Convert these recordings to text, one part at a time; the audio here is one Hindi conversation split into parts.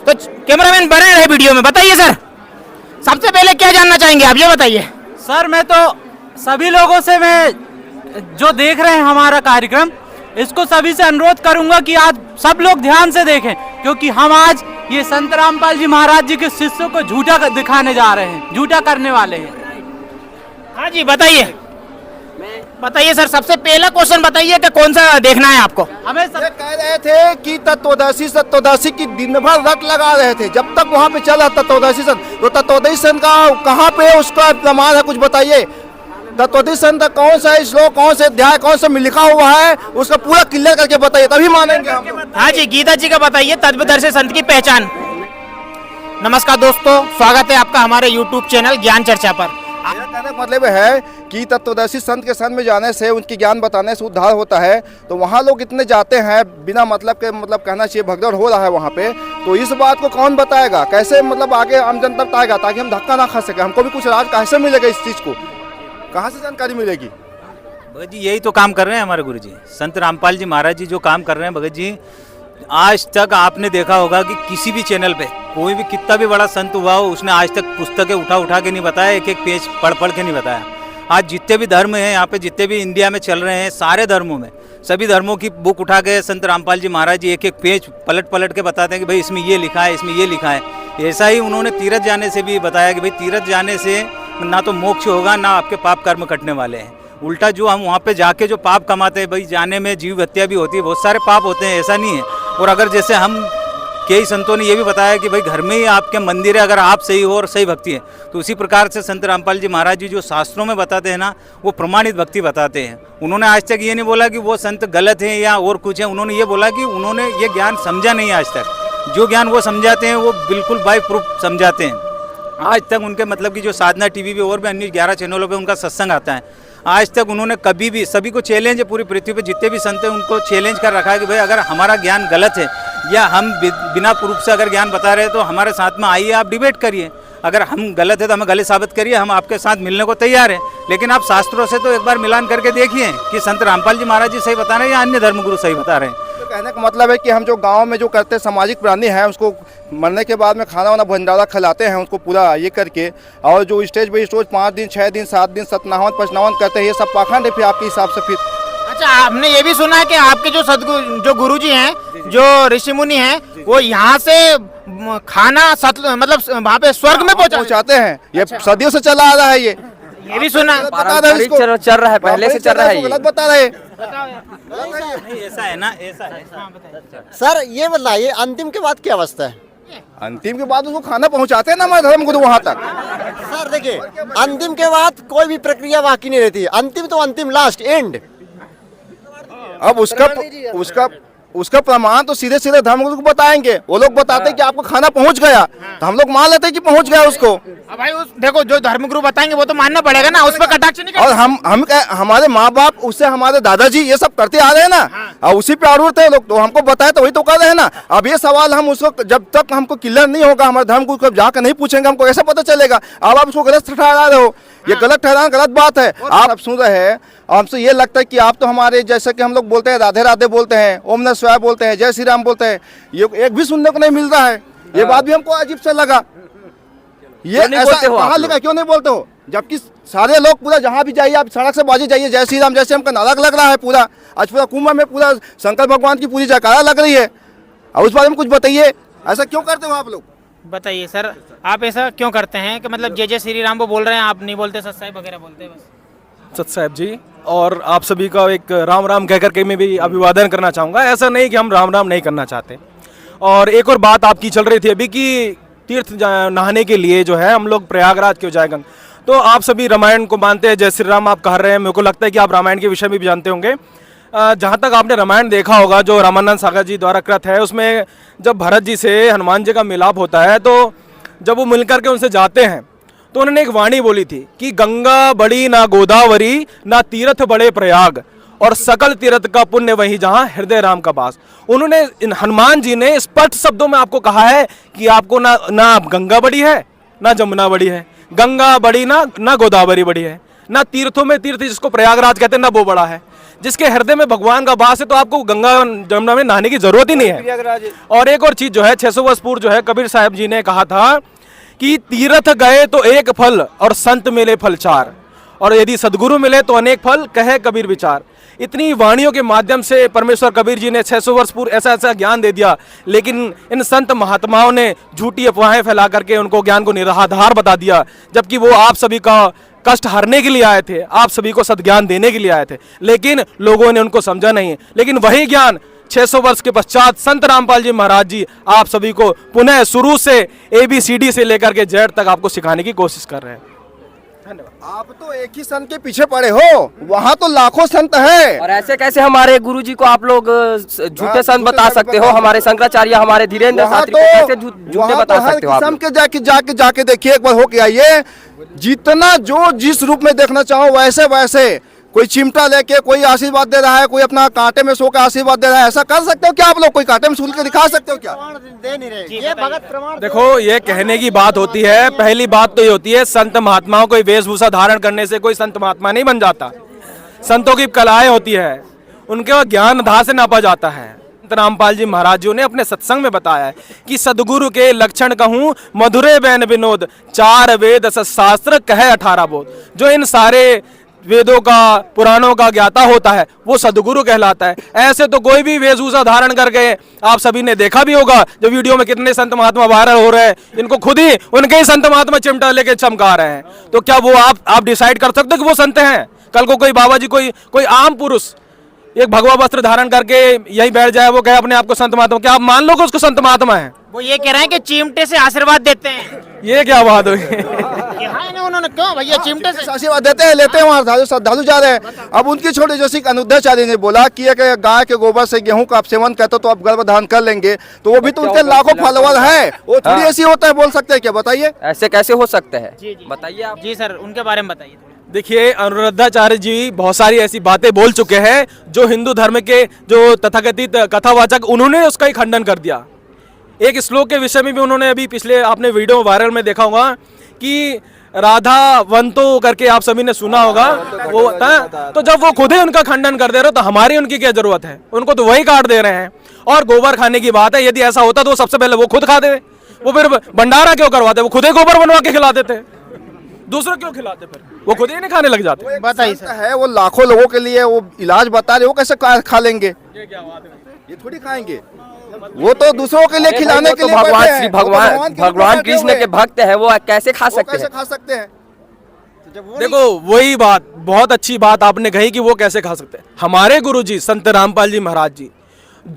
तो कैमरामैन बने रहे वीडियो में। बताइए सर, सबसे पहले क्या जानना चाहेंगे आप, ये बताइए। सर मैं तो सभी लोगों से, मैं जो देख रहे हैं हमारा कार्यक्रम, इसको सभी से अनुरोध करूंगा कि आज सब लोग ध्यान से देखें, क्योंकि हम आज ये संत रामपाल जी महाराज जी के शिष्यों को झूठा दिखाने जा रहे हैं, झूठा करने वाले हैं। हाँ जी बताइए, बताइए सर, सबसे पहला क्वेश्चन बताइए कि कौन सा देखना है आपको। हमें ये कह रहे थे कि तत्वदर्शी की दिन भर रट लगा रहे थे, जब तक वहाँ पे चला तत्वदर्शी संत, तो तत्वदर्शी संत का कहाँ पे उसका प्रमाण है, कुछ बताइए। तत्वदर्शी संत कौन सा श्लोक, कौन से अध्याय, कौन सा में लिखा हुआ है, उसका पूरा क्लियर करके बताइए, तभी मानेंगे हम। हाँ जी, गीता जी का बताइए, तत्वदर्शी संत की पहचान। नमस्कार दोस्तों, स्वागत है आपका हमारे YouTube चैनल ज्ञान चर्चा पर। मेरा कहने का मतलब है कि तत्वदर्शी संत के संग में जाने से, उनकी ज्ञान बताने से उद्धार होता है। तो वहाँ लोग इतने जाते हैं बिना मतलब के, मतलब कहना चाहिए भगदड़ हो रहा है वहाँ पे, तो इस बात को कौन बताएगा, कैसे मतलब आगे आम जनता बताएगा, ताकि हम धक्का ना खा सके। हमको भी कुछ राज कैसे मिलेगा, इस चीज़ को कहाँ से जानकारी मिलेगी। भगत जी यही तो काम कर रहे हैं हमारे गुरु जी संत रामपाल जी महाराज जी, जो काम कर रहे हैं भगत जी। आज तक आपने देखा होगा कि किसी भी चैनल पे कोई भी कितना भी बड़ा संत हुआ हो, उसने आज तक पुस्तकें उठा के नहीं बताया, एक एक पेज पढ़ के नहीं बताया। आज जितने भी धर्म हैं यहाँ पे, जितने भी इंडिया में चल रहे हैं, सारे धर्मों में, सभी धर्मों की बुक उठा के संत रामपाल जी महाराज जी एक एक पेज पलट के बताते हैं कि भाई इसमें ये लिखा है, इसमें ये लिखा है। ऐसा ही उन्होंने तीर्थ जाने से भी बताया कि भाई तीर्थ जाने से ना तो मोक्ष होगा, ना आपके पाप कर्म कटने वाले हैं। उल्टा जो हम वहाँ पे जाके जो पाप कमाते हैं, भाई जाने में जीव हत्या भी होती है, बहुत सारे पाप होते हैं, ऐसा नहीं है। और अगर जैसे हम कई संतों ने ये भी बताया कि भाई घर में ही आपके मंदिर है, अगर आप सही हो और सही भक्ति है, तो उसी प्रकार से संत रामपाल जी महाराज जी जो शास्त्रों में बताते हैं ना, वो प्रमाणित भक्ति बताते हैं। उन्होंने आज तक ये नहीं बोला कि वो संत गलत हैं या और कुछ है, उन्होंने ये बोला कि उन्होंने ये ज्ञान समझा नहीं आज तक। जो ज्ञान वो समझाते हैं वो बिल्कुल बाई प्रूफ समझाते हैं। आज तक उनके मतलब कि जो साधना टीवी पे और भी अन्य 11 चैनलों पे उनका सत्संग आता है, आज तक उन्होंने कभी भी, सभी को चैलेंज है, पूरी पृथ्वी पे जितने भी संत हैं उनको चैलेंज कर रखा है कि भाई अगर हमारा ज्ञान गलत है या हम बिना प्रूफ से अगर ज्ञान बता रहे हैं तो हमारे साथ में आइए, आप डिबेट करिए। अगर हम गलत है तो हमें गलत साबित करिए, हम आपके साथ मिलने को तैयार हैं। लेकिन आप शास्त्रों से तो एक बार मिलान करके देखिए कि संत रामपाल जी महाराज जी सही बता रहे हैं या अन्य धर्मगुरु सही बता रहे हैं। तो कहने का मतलब है कि हम जो गांव में जो करते सामाजिक प्राणी हैं, उसको मरने के बाद में खाना वाना भंडारा खिलाते हैं, उसको पूरा ये करके, और जो स्टेज बाई स्टेज 5 दिन 6 दिन 7 दिन सतनावन पचनावन करते हैं, ये सब पाखंड है फिर आपके हिसाब से। फिर अच्छा, आपने ये भी सुना है कि आपके जो सदगुरु, जो गुरुजी हैं, जो ऋषि मुनि हैं, वो यहाँ से खाना मतलब वहाँ पे स्वर्ग में पहुँचाते हैं। ये सदियों से चला आ रहा है, ये भी सुना बता रहे हैं, चल रहा है, पहले से चल रहा है, गलत बता रहे। ऐसा है ना, ऐसा है। सर ये बताइए अंतिम के बाद क्या अवस्था है? अंतिम के बाद उसको खाना पहुंचाते हैं ना हमारे धर्मगुरु वहाँ तक। सर देखिए, अंतिम के बाद कोई भी प्रक्रिया बाकी नहीं रहती, अंतिम तो अंतिम, लास्ट एंड। अब उसका प्रमाण तो सीधे सीधे धर्मगुरु को बताएंगे। वो लोग बताते हैं कि आपको खाना पहुंच गया, तो हम लोग मान लेते हैं कि पहुंच गया उसको। भाई देखो, जो धर्मगुरु बताएंगे वो तो मानना पड़ेगा ना, उस पर कटाक्ष नहीं। और हम हमारे माँ बाप, उससे हमारे दादाजी ये सब करते आ रहे हैं ना, और उसी पे आरूढ़ थे लोग, तो हमको बताया तो वही तो कर रहे हैं ना। अब ये सवाल हम उसको, जब तक हमको क्लियर नहीं होगा, हमारे धर्मगुरु को जाकर नहीं पूछेंगे, हमको कैसे पता चलेगा। अब आप उसको गलत ठहरा रहे हो, ये गलत ठहराना गलत बात है। आप सुन रहे हैं, हमसे ये लगता है कि आप तो हमारे जैसे कि हम लोग बोलते हैं राधे राधे बोलते हैं, ओम नमः शिवाय बोलते हैं, जय श्री राम बोलते हैं, ये एक भी सुनने को नहीं मिल रहा है। ये बात भी हमको अजीब से लगा। ये ऐसा कहाँ लिखा, क्यों नहीं बोलते हो? जबकि सारे लोग पूरा जहाँ भी जाइए, आप सड़क से बाजी जाइए, जय श्री राम जैसे हमका नारा लग रहा है पूरा। आज पूरा कुंभ में पूरा शंकर भगवान की पूरी जयकारा लग रही है, और उस बारे में कुछ बताइए, ऐसा क्यों करते हो आप लोग? बताइए सर, आप ऐसा क्यों करते हैं कि मतलब जय जय श्री राम वो बोल रहे हैं, आप नहीं बोलते, सत साहिब वगैरह बोलते हैं बस? सत साहिब जी, और आप सभी का एक राम राम कहकर के मैं भी अभिवादन करना चाहूँगा। ऐसा नहीं कि हम राम राम नहीं करना चाहते। और एक और बात आपकी चल रही थी अभी कि तीर्थ नहाने के लिए जो है हम लोग प्रयागराज क्यों जाए गंगा, तो आप सभी रामायण को मानते हैं, जय श्री राम आप कह रहे हैं, मेरे को लगता है कि आप रामायण के विषय में भी जानते होंगे। जहाँ तक आपने रामायण देखा होगा, जो रामानंद सागर जी द्वारा कृत है, उसमें जब भरत जी से हनुमान जी का मिलाप होता है, तो जब वो मिलकर के उनसे जाते हैं, तो उन्होंने एक वाणी बोली थी कि गंगा बड़ी ना गोदावरी, ना तीर्थ बड़े प्रयाग, और सकल तीर्थ का पुण्य वही जहाँ हृदय राम का वास। उन्होंने, हनुमान जी ने स्पष्ट शब्दों में आपको कहा है कि आपको ना गंगा बड़ी है, ना जमुना बड़ी है, गंगा बड़ी ना गोदावरी बड़ी है, ना तीर्थों में तीर्थ जिसको प्रयागराज कहते हैं ना वो बड़ा है। जिसके हृदय में भगवान का वास है तो आपको गंगा जमुना में नहाने की जरूरत ही नहीं है। और एक और चीज जो है 600 वर्ष पूर्व जो है कबीर साहब जी ने कहा था कि तीर्थ गए तो एक फल और संत मिले फल चार, और यदि सदगुरु मिले तो अनेक फल, कहे कबीर विचार। इतनी वाणियों के माध्यम से परमेश्वर कबीर जी ने 600 वर्ष पूर्व ऐसा ऐसा ज्ञान दे दिया, लेकिन इन संत महात्माओं ने झूठी अफवाहें फैला करके उनको ज्ञान को निराधार बता दिया, जबकि वो आप सभी का कष्ट हरने के लिए आए थे, आप सभी को सद्ज्ञान देने के लिए आए थे, लेकिन लोगों ने उनको समझा नहीं। लेकिन वही ज्ञान 600 वर्ष के पश्चात संत रामपाल जी महाराज जी आप सभी को पुनः शुरू से ABCD से लेकर के जेड तक आपको सिखाने की कोशिश कर रहे हैं। आप तो एक ही संत के पीछे पड़े हो, वहाँ तो लाखों संत है। और ऐसे कैसे हमारे गुरुजी को आप लोग झूठे संत बता सकते हो? हमारे शंकराचार्य, हमारे धीरेन्द्र शास्त्री को कैसे झूठे बता सकते हो आप लोग? के जाके देखिए, एक बार होके आइए, जितना जो जिस रूप में देखना चाहो वैसे वैसे। कोई चिमटा लेके कोई आशीर्वाद दे रहा है, कोई अपना कांटे में सो के आशीर्वाद दे रहा है, ऐसा कर सकते हो क्या आप लोग? कोई कांटे में सूल के दिखा सकते हो क्या? दे नहीं रहे, ये भगत प्रमाण। देखो, ये कहने की बात होती है। पहली बात तो ये होती है संत महात्माओं को वेशभूषा धारण करने से कोई संत महात्मा नहीं बन जाता। संतों की कलाएं होती है, उनके वह ज्ञान धा से नापा जाता है। रामपाल जी महाराज जी ने अपने सत्संग में बताया है कि सदगुरु के लक्षण कहूँ मधुरे बैन विनोद, 4 वेद शास्त्र कहे 18 बोध। जो इन सारे वेदों का पुराणों का ज्ञाता होता है वो सदगुरु कहलाता है। ऐसे तो कोई भी वेशभूषा धारण करके, आप सभी ने देखा भी होगा जो वीडियो में कितने संत महात्मा वायरल हो रहे हैं, इनको खुद ही उनके ही संत महात्मा चिमटा लेके चमका रहे हैं। तो क्या वो आप डिसाइड कर सकते हो कि वो संत हैं? कल को कोई बाबा जी, कोई आम पुरुष एक भगवा वस्त्र धारण करके यही बैठ जाए, वो कहे अपने आप को संत महात्मा, क्या आप मान लो कि उसको संत महात्मा है? वो ये कह रहे हैं कि चिमटे से आशीर्वाद देते हैं। ये क्या बात हुई? यहाँ ना उन्होंने क्यों भैया चिमटे से आशीर्वाद देते हैं, लेते हैं, वहाँ श्रद्धालु जा रहे हैं। अब उनकी छोटी जैसी अनुद्धाचार्य ने बोला कि गाय के गोबर से गेहूं का आप सेवन करते हो तो आप गर्भधारण कर लेंगे, तो वो भी तो उनके लाखों फॉलोवर है, वो थोड़ी ऐसी होता है, बोल सकते हैं क्या? बताइए, ऐसे कैसे हो सकते हैं? जी, जी। बताइए आप। जी सर, उनके बारे में बताइए। देखिए, अनुरुद्धाचार्य जी बहुत सारी ऐसी बातें बोल चुके हैं जो हिंदू धर्म के जो तथाकथित कथावाचक, उन्होंने उसका ही खंडन कर दिया। एक श्लोक के विषय में भी उन्होंने अभी पिछले आपने वीडियो वायरल में देखा होगा कि राधा वंतो करके आप सभी ने सुना होगा, वो तो जब वो खुद ही उनका खंडन कर दे रहे हो तो हमारी उनकी क्या जरूरत है? उनको तो वही काट दे रहे हैं। और गोबर खाने की बात है, यदि ऐसा होता तो सबसे पहले वो खुद खा दे, वो फिर भंडारा क्यों करवाते? वो खुद ही गोबर बनवा के खिला देते, दूसरे क्यों खिलाते? फिर वो खुद ही नहीं खाने लग जाते। बताइए है, वो लाखों लोगों के लिए वो इलाज बता रहे, वो कैसे खा लेंगे? ये थोड़ी खाएंगे, वो तो दूसरों के लिए खिलाने के लिए भगवान श्री भगवान कृष्ण के भक्त है, वो कैसे खा सकते हैं? देखो, वही बात, बहुत अच्छी बात आपने कही कि वो कैसे खा सकते हैं। हमारे गुरुजी संत रामपाल जी महाराज जी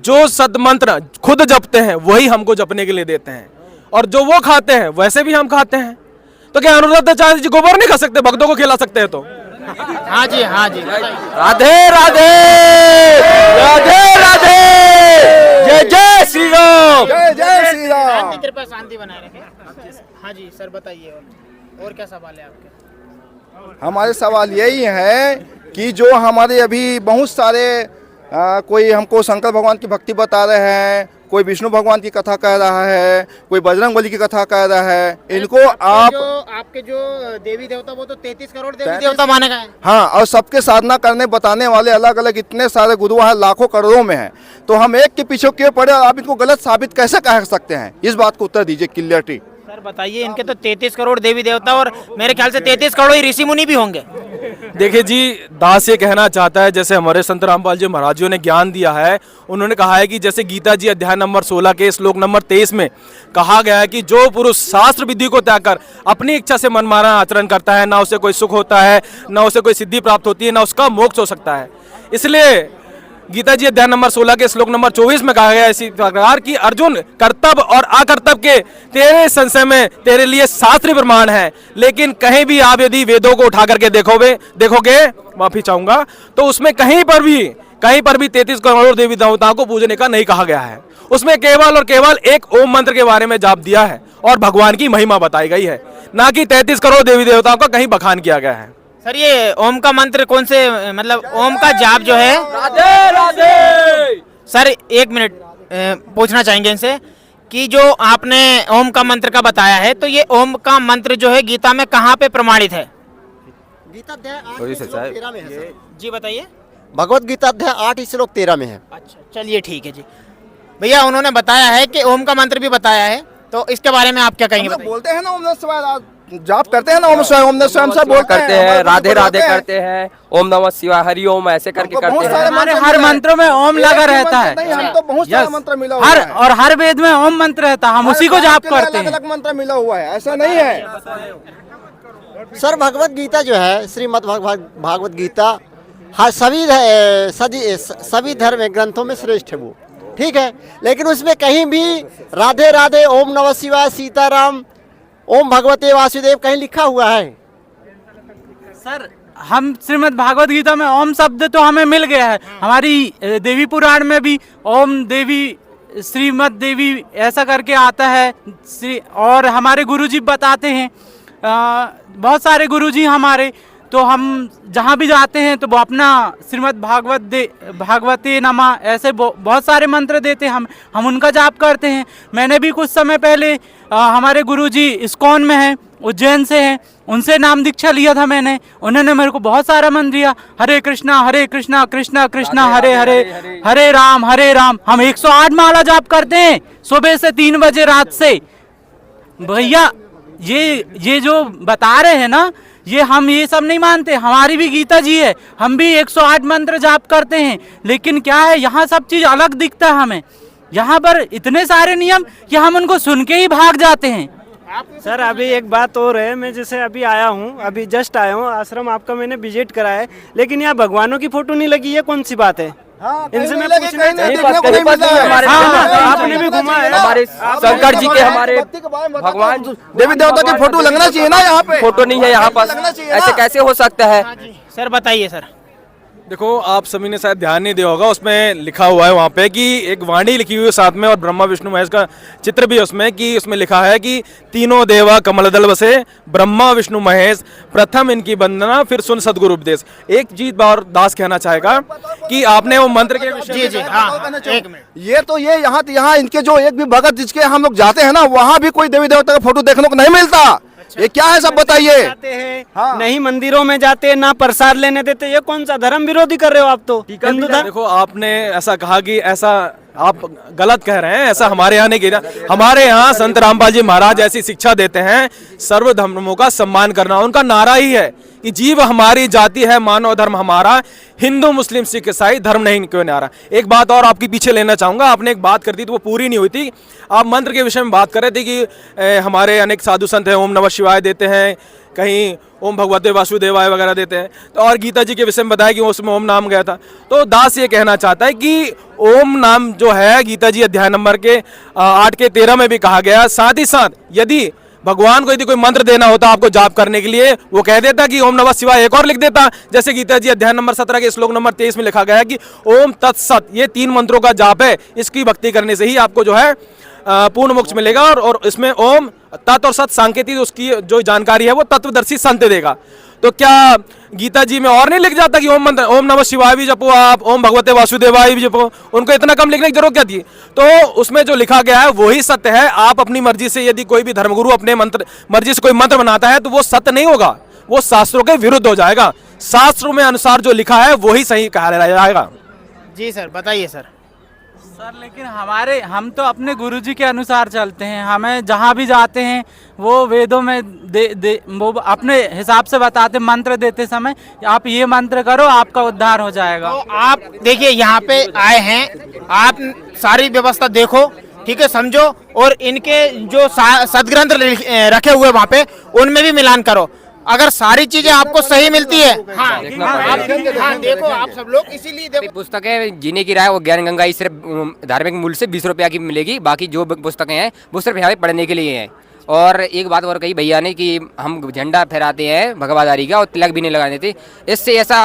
जो सदमंत्र खुद जपते हैं वही हमको जपने के लिए देते हैं, और जो वो खाते हैं वैसे भी हम खाते हैं। तो क्या अनुरुद्धाचार्य जी गोबर नहीं खा सकते? भक्तों को खिला सकते हैं तो? हाँ जी, हाँ जी। राधे राधे, राधे राधे, जय जय श्री राम, जय जय श्री राम। कृपया शांति बनाए रखें। हाँ जी सर, बताइए और क्या सवाल है आपके? हमारे सवाल यही है कि जो हमारे अभी बहुत सारे कोई हमको शंकर भगवान की भक्ति बता रहे हैं, कोई विष्णु भगवान की कथा कह रहा है, कोई बजरंग बली की कथा कह रहा है, इनको आपके जो देवी देवता वो तो 33 करोड़ देवी देवता माने गए हैं। हाँ, और सबके साधना करने बताने वाले अलग अलग इतने सारे गुरु हैं, लाखों करोड़ों में हैं, तो हम एक के पीछे क्यों पड़े और आप इनको गलत साबित कैसे कह सकते हैं? इस बात को उत्तर दीजिए, क्लियरिटी। सर बताइए, इनके तो 33 करोड़ देवी देवता और मेरे ख्याल से 33 करोड़ ही ऋषि मुनि भी होंगे। देखिए जी, दास ये कहना चाहता है, जैसे हमारे संत रामपाल जी महाराज जी ने ज्ञान दिया है, उन्होंने कहा है कि जैसे गीता जी अध्याय नंबर 16 के श्लोक नंबर 23 में कहा गया है कि जो पुरुष शास्त्र विधि को त्याग कर अपनी इच्छा से मनमाना आचरण करता है, ना उसे कोई सुख होता है, ना उसे कोई सिद्धि प्राप्त होती है, ना उसका मोक्ष हो सकता है। इसलिए गीता जी अध्याय नंबर 16 के श्लोक नंबर 24 में कहा गया इसी प्रकार कि अर्जुन, कर्तव्य और अकर्तव्य के तेरे संशय में तेरे लिए शास्त्रीय प्रमाण है, लेकिन कहीं भी आप यदि वेदों को उठा करके देखोगे, माफी चाहूंगा, तो उसमें कहीं पर भी 33 करोड़ देवी देवताओं को पूजने का नहीं कहा गया है। उसमें केवल और केवल एक ओम मंत्र के बारे में जाप दिया है और भगवान की महिमा बताई गई है, ना कि 33 करोड़ देवी देवताओं का कहीं बखान किया गया है। सर ये ओम का मंत्र कौन से, मतलब ओम का जाप जो है, राधे राधे। सर एक मिनट पूछना चाहेंगे इनसे कि जो आपने ओम का मंत्र का बताया है, तो ये ओम का मंत्र जो है गीता में कहाँ पे प्रमाणित है? गीता अध्याय 8 थोड़ी सी श्लोक साहब, 13 में है सर। जी बताइए। भगवत गीता अध्याय 8 श्लोक 13 में है। अच्छा चलिए ठीक है जी। भैया उन्होंने बताया है कि ओम का मंत्र भी बताया है, तो इसके बारे में आप क्या कहेंगे? हम लोग बताइए। बोलते हैं ना ओम नमः शिवाय, जाप करते हैं ना ओम शिवाय, ओम नमः शिवाय हम सब बोलते करते हैं, हमारे राधे बच्चे राधे बोलते हैं। करते हैं, ओम नमः शिवाय, हरि ओम, ऐसे करके हमको करते बहुत सारे हैं। हमारे मंत्र हर मिला है। मंत्रों में ओम लगा एक ही रहता मंत्र है। नहीं, हम तो बहुत सारे यस। मंत्र मिला हुआ है। और हर वेद में ओम मंत्र रहता है, हम उसी को जाप करते अलग हैं। अलग मंत्र मिला हुआ है, ऐसा नहीं है। सर भगवत गीता जो है, श्रीमद् भागवत गीता हर सभी धर्म ग्रंथों में श्रेष्ठ है वो, ठीक है। लेकिन उसमें कहीं भी राधे राधे, ओम नमः शिवाय, सीताराम, ओम भगवते वासुदेव कहीं लिखा हुआ है? सर हम श्रीमद् भागवत गीता में ओम शब्द तो हमें मिल गया है, हमारी देवी पुराण में भी ओम देवी, श्रीमद् देवी ऐसा करके आता है। और हमारे गुरुजी बताते हैं, बहुत सारे गुरुजी हमारे, तो हम जहाँ भी जाते हैं तो वो अपना श्रीमद् भागवते नमः ऐसे बहुत सारे मंत्र देते हैं, हम उनका जाप करते हैं। मैंने भी कुछ समय पहले हमारे गुरुजी इस्कॉन में हैं, उज्जैन से हैं, उनसे नाम दीक्षा लिया था मैंने। उन्होंने मेरे को बहुत सारा मंत्र दिया, हरे कृष्णा कृष्णा कृष्णा हरे हरे, हरे राम हम 108 माला जाप करते हैं सुबह से 3 बजे रात से। भैया ये जो बता रहे हैं ना, हम ये सब नहीं मानते, हमारी भी गीता जी है, हम भी 108 मंत्र जाप करते हैं। लेकिन क्या है, यहाँ सब चीज अलग दिखता है हमें। यहाँ पर इतने सारे नियम कि हम उनको सुन के ही भाग जाते हैं। सर अभी एक बात और है, मैं जैसे अभी आया हूँ, अभी जस्ट आया हूँ, आश्रम आपका मैंने विजिट करा है, लेकिन यहाँ भगवानों की फोटो नहीं लगी, ये कौन सी बात है? इनसे मैं पूछना आपने भी घुमा है, हमारे शंकर जी के, हमारे भगवान देवी देवता की फोटो लगना चाहिए ना यहाँ पे। फोटो नहीं है यहाँ पर, ऐसे कैसे हो सकता है? सर बताइए सर। देखो आप सभी ने शायद ध्यान नहीं दिया होगा, उसमें लिखा हुआ है वहाँ पे कि एक वाणी लिखी हुई है साथ में, और ब्रह्मा विष्णु महेश का चित्र भी है उसमें, कि उसमें लिखा है कि तीनों देवा कमलदल बसे, ब्रह्मा विष्णु महेश, प्रथम इनकी वंदना, फिर सुन सदगुरु उपदेश। एक चीज और दास कहना चाहेगा कि आपने वो मंत्र के विषय जी हाँ, एक मिनट। ये यहाँ इनके जो एक भी भगत जिसके हम लोग जाते हैं ना, वहाँ भी कोई देवी देवता का फोटो देखने को नहीं मिलता। ये क्या है सब बताइए। जाते हैं नहीं, मंदिरों में जाते हैं ना, प्रसाद लेने देते, ये कौन सा धर्म विरोधी कर रहे हो आप? तो हिंदू धर्म। देखो आपने ऐसा कहा कि ऐसा आप गलत कह रहे हैं, ऐसा हमारे यहाँ नहीं किया। हमारे यहाँ संत रामपाल जी महाराज ऐसी शिक्षा देते हैं, सर्व धर्मों का सम्मान करना। उनका नारा ही है कि जीव हमारी जाति है, मानव धर्म हमारा, हिंदू मुस्लिम सिख ईसाई धर्म नहीं क्यों नारा। एक बात और आपके पीछे लेना चाहूंगा, आपने एक बात कर दी तो वो पूरी नहीं हुई थी। आप मंत्र के विषय में बात कर रहे थे कि हमारे अनेक साधु संत हैं, ओम नमः शिवाय देते हैं, कहीं ओम भगवते वासुदेवाय वगैरह देते हैं, तो और गीता जी के विषय में बताया कि उसमें ओम नाम गया था। तो दास ये कहना चाहता है कि ओम नाम जो है गीता जी अध्याय नंबर के 8 के 13 में भी कहा गया। साथ ही साथ यदि भगवान को यदि कोई मंत्र देना होता आपको जाप करने के लिए, वो कह देता कि ओम नमः शिवाय, एक और लिख देता, जैसे गीता जी अध्याय नंबर 17 के श्लोक नंबर 23 में लिखा गया है कि ओम तत्सत, ये 3 मंत्रों का जाप है, इसकी भक्ति करने से ही आपको जो है पूर्ण मोक्ष मिलेगा। और इसमें ओम तत् और सत सांकेतिक उसकी जो जानकारी है वो तत्वदर्शी संत देगा। तो क्या गीता जी में और नहीं लिख जाता कि ओम मंत्र, ओम नमः शिवाय भी जपो आप, ओम भगवते वासुदेवाय भी जपो? उनको इतना कम लिखने की जरूरत क्या थी? तो उसमें जो लिखा गया है वही सत्य है। आप अपनी मर्जी से यदि कोई भी धर्मगुरु अपने मर्जी से कोई मंत्र बनाता है तो वो सत्य नहीं होगा, वो शास्त्रों के विरुद्ध हो जाएगा। शास्त्रों में अनुसार जो लिखा है वही सही कहा जाएगा। जी सर बताइए सर। सर लेकिन हम तो अपने गुरुजी के अनुसार चलते हैं, हमें जहाँ भी जाते हैं वो वेदों में वो अपने हिसाब से बताते, मंत्र देते समय आप ये मंत्र करो आपका उद्धार हो जाएगा। तो आप देखिए यहाँ पे आए हैं, आप सारी व्यवस्था देखो, ठीक है, समझो, और इनके जो सदग्रंथ रखे हुए वहाँ पे उनमें भी मिलान करो। अगर सारी चीजें आपको सही मिलती है, हाँ देखो आप सब लोग, इसीलिए देखो पुस्तक है जीने की राह, वो ज्ञान गंगा सिर्फ धार्मिक मूल्य से 20 रुपया की मिलेगी, बाकी जो पुस्तकें हैं वो सिर्फ यहाँ पे पढ़ने के लिए हैं। और एक बात और कही भैया ने कि हम झंडा फहराते हैं भगवादारी का और तिलक भी नहीं लगाने थे, इससे ऐसा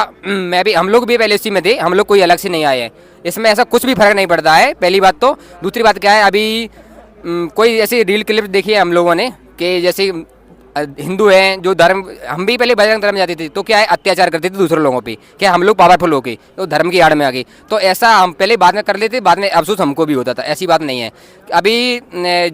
हम लोग भी पहले इसी में थे, हम लोग कोई अलग से नहीं आए हैं, इसमें ऐसा कुछ भी फर्क नहीं पड़ता है, पहली बात तो। दूसरी बात क्या है, अभी कोई ऐसी रील क्लिप देखी है हम लोगों ने कि जैसे हिंदू हैं जो धर्म, हम भी पहले बजरंग धर्म जाते थे तो क्या है अत्याचार करते थे दूसरे लोगों पे, क्या हम लोग पावरफुल हो गए तो धर्म की आड़ में आ गए, तो ऐसा हम पहले बाद में कर लेते, बाद में अफसोस हमको भी होता था, ऐसी बात नहीं है। अभी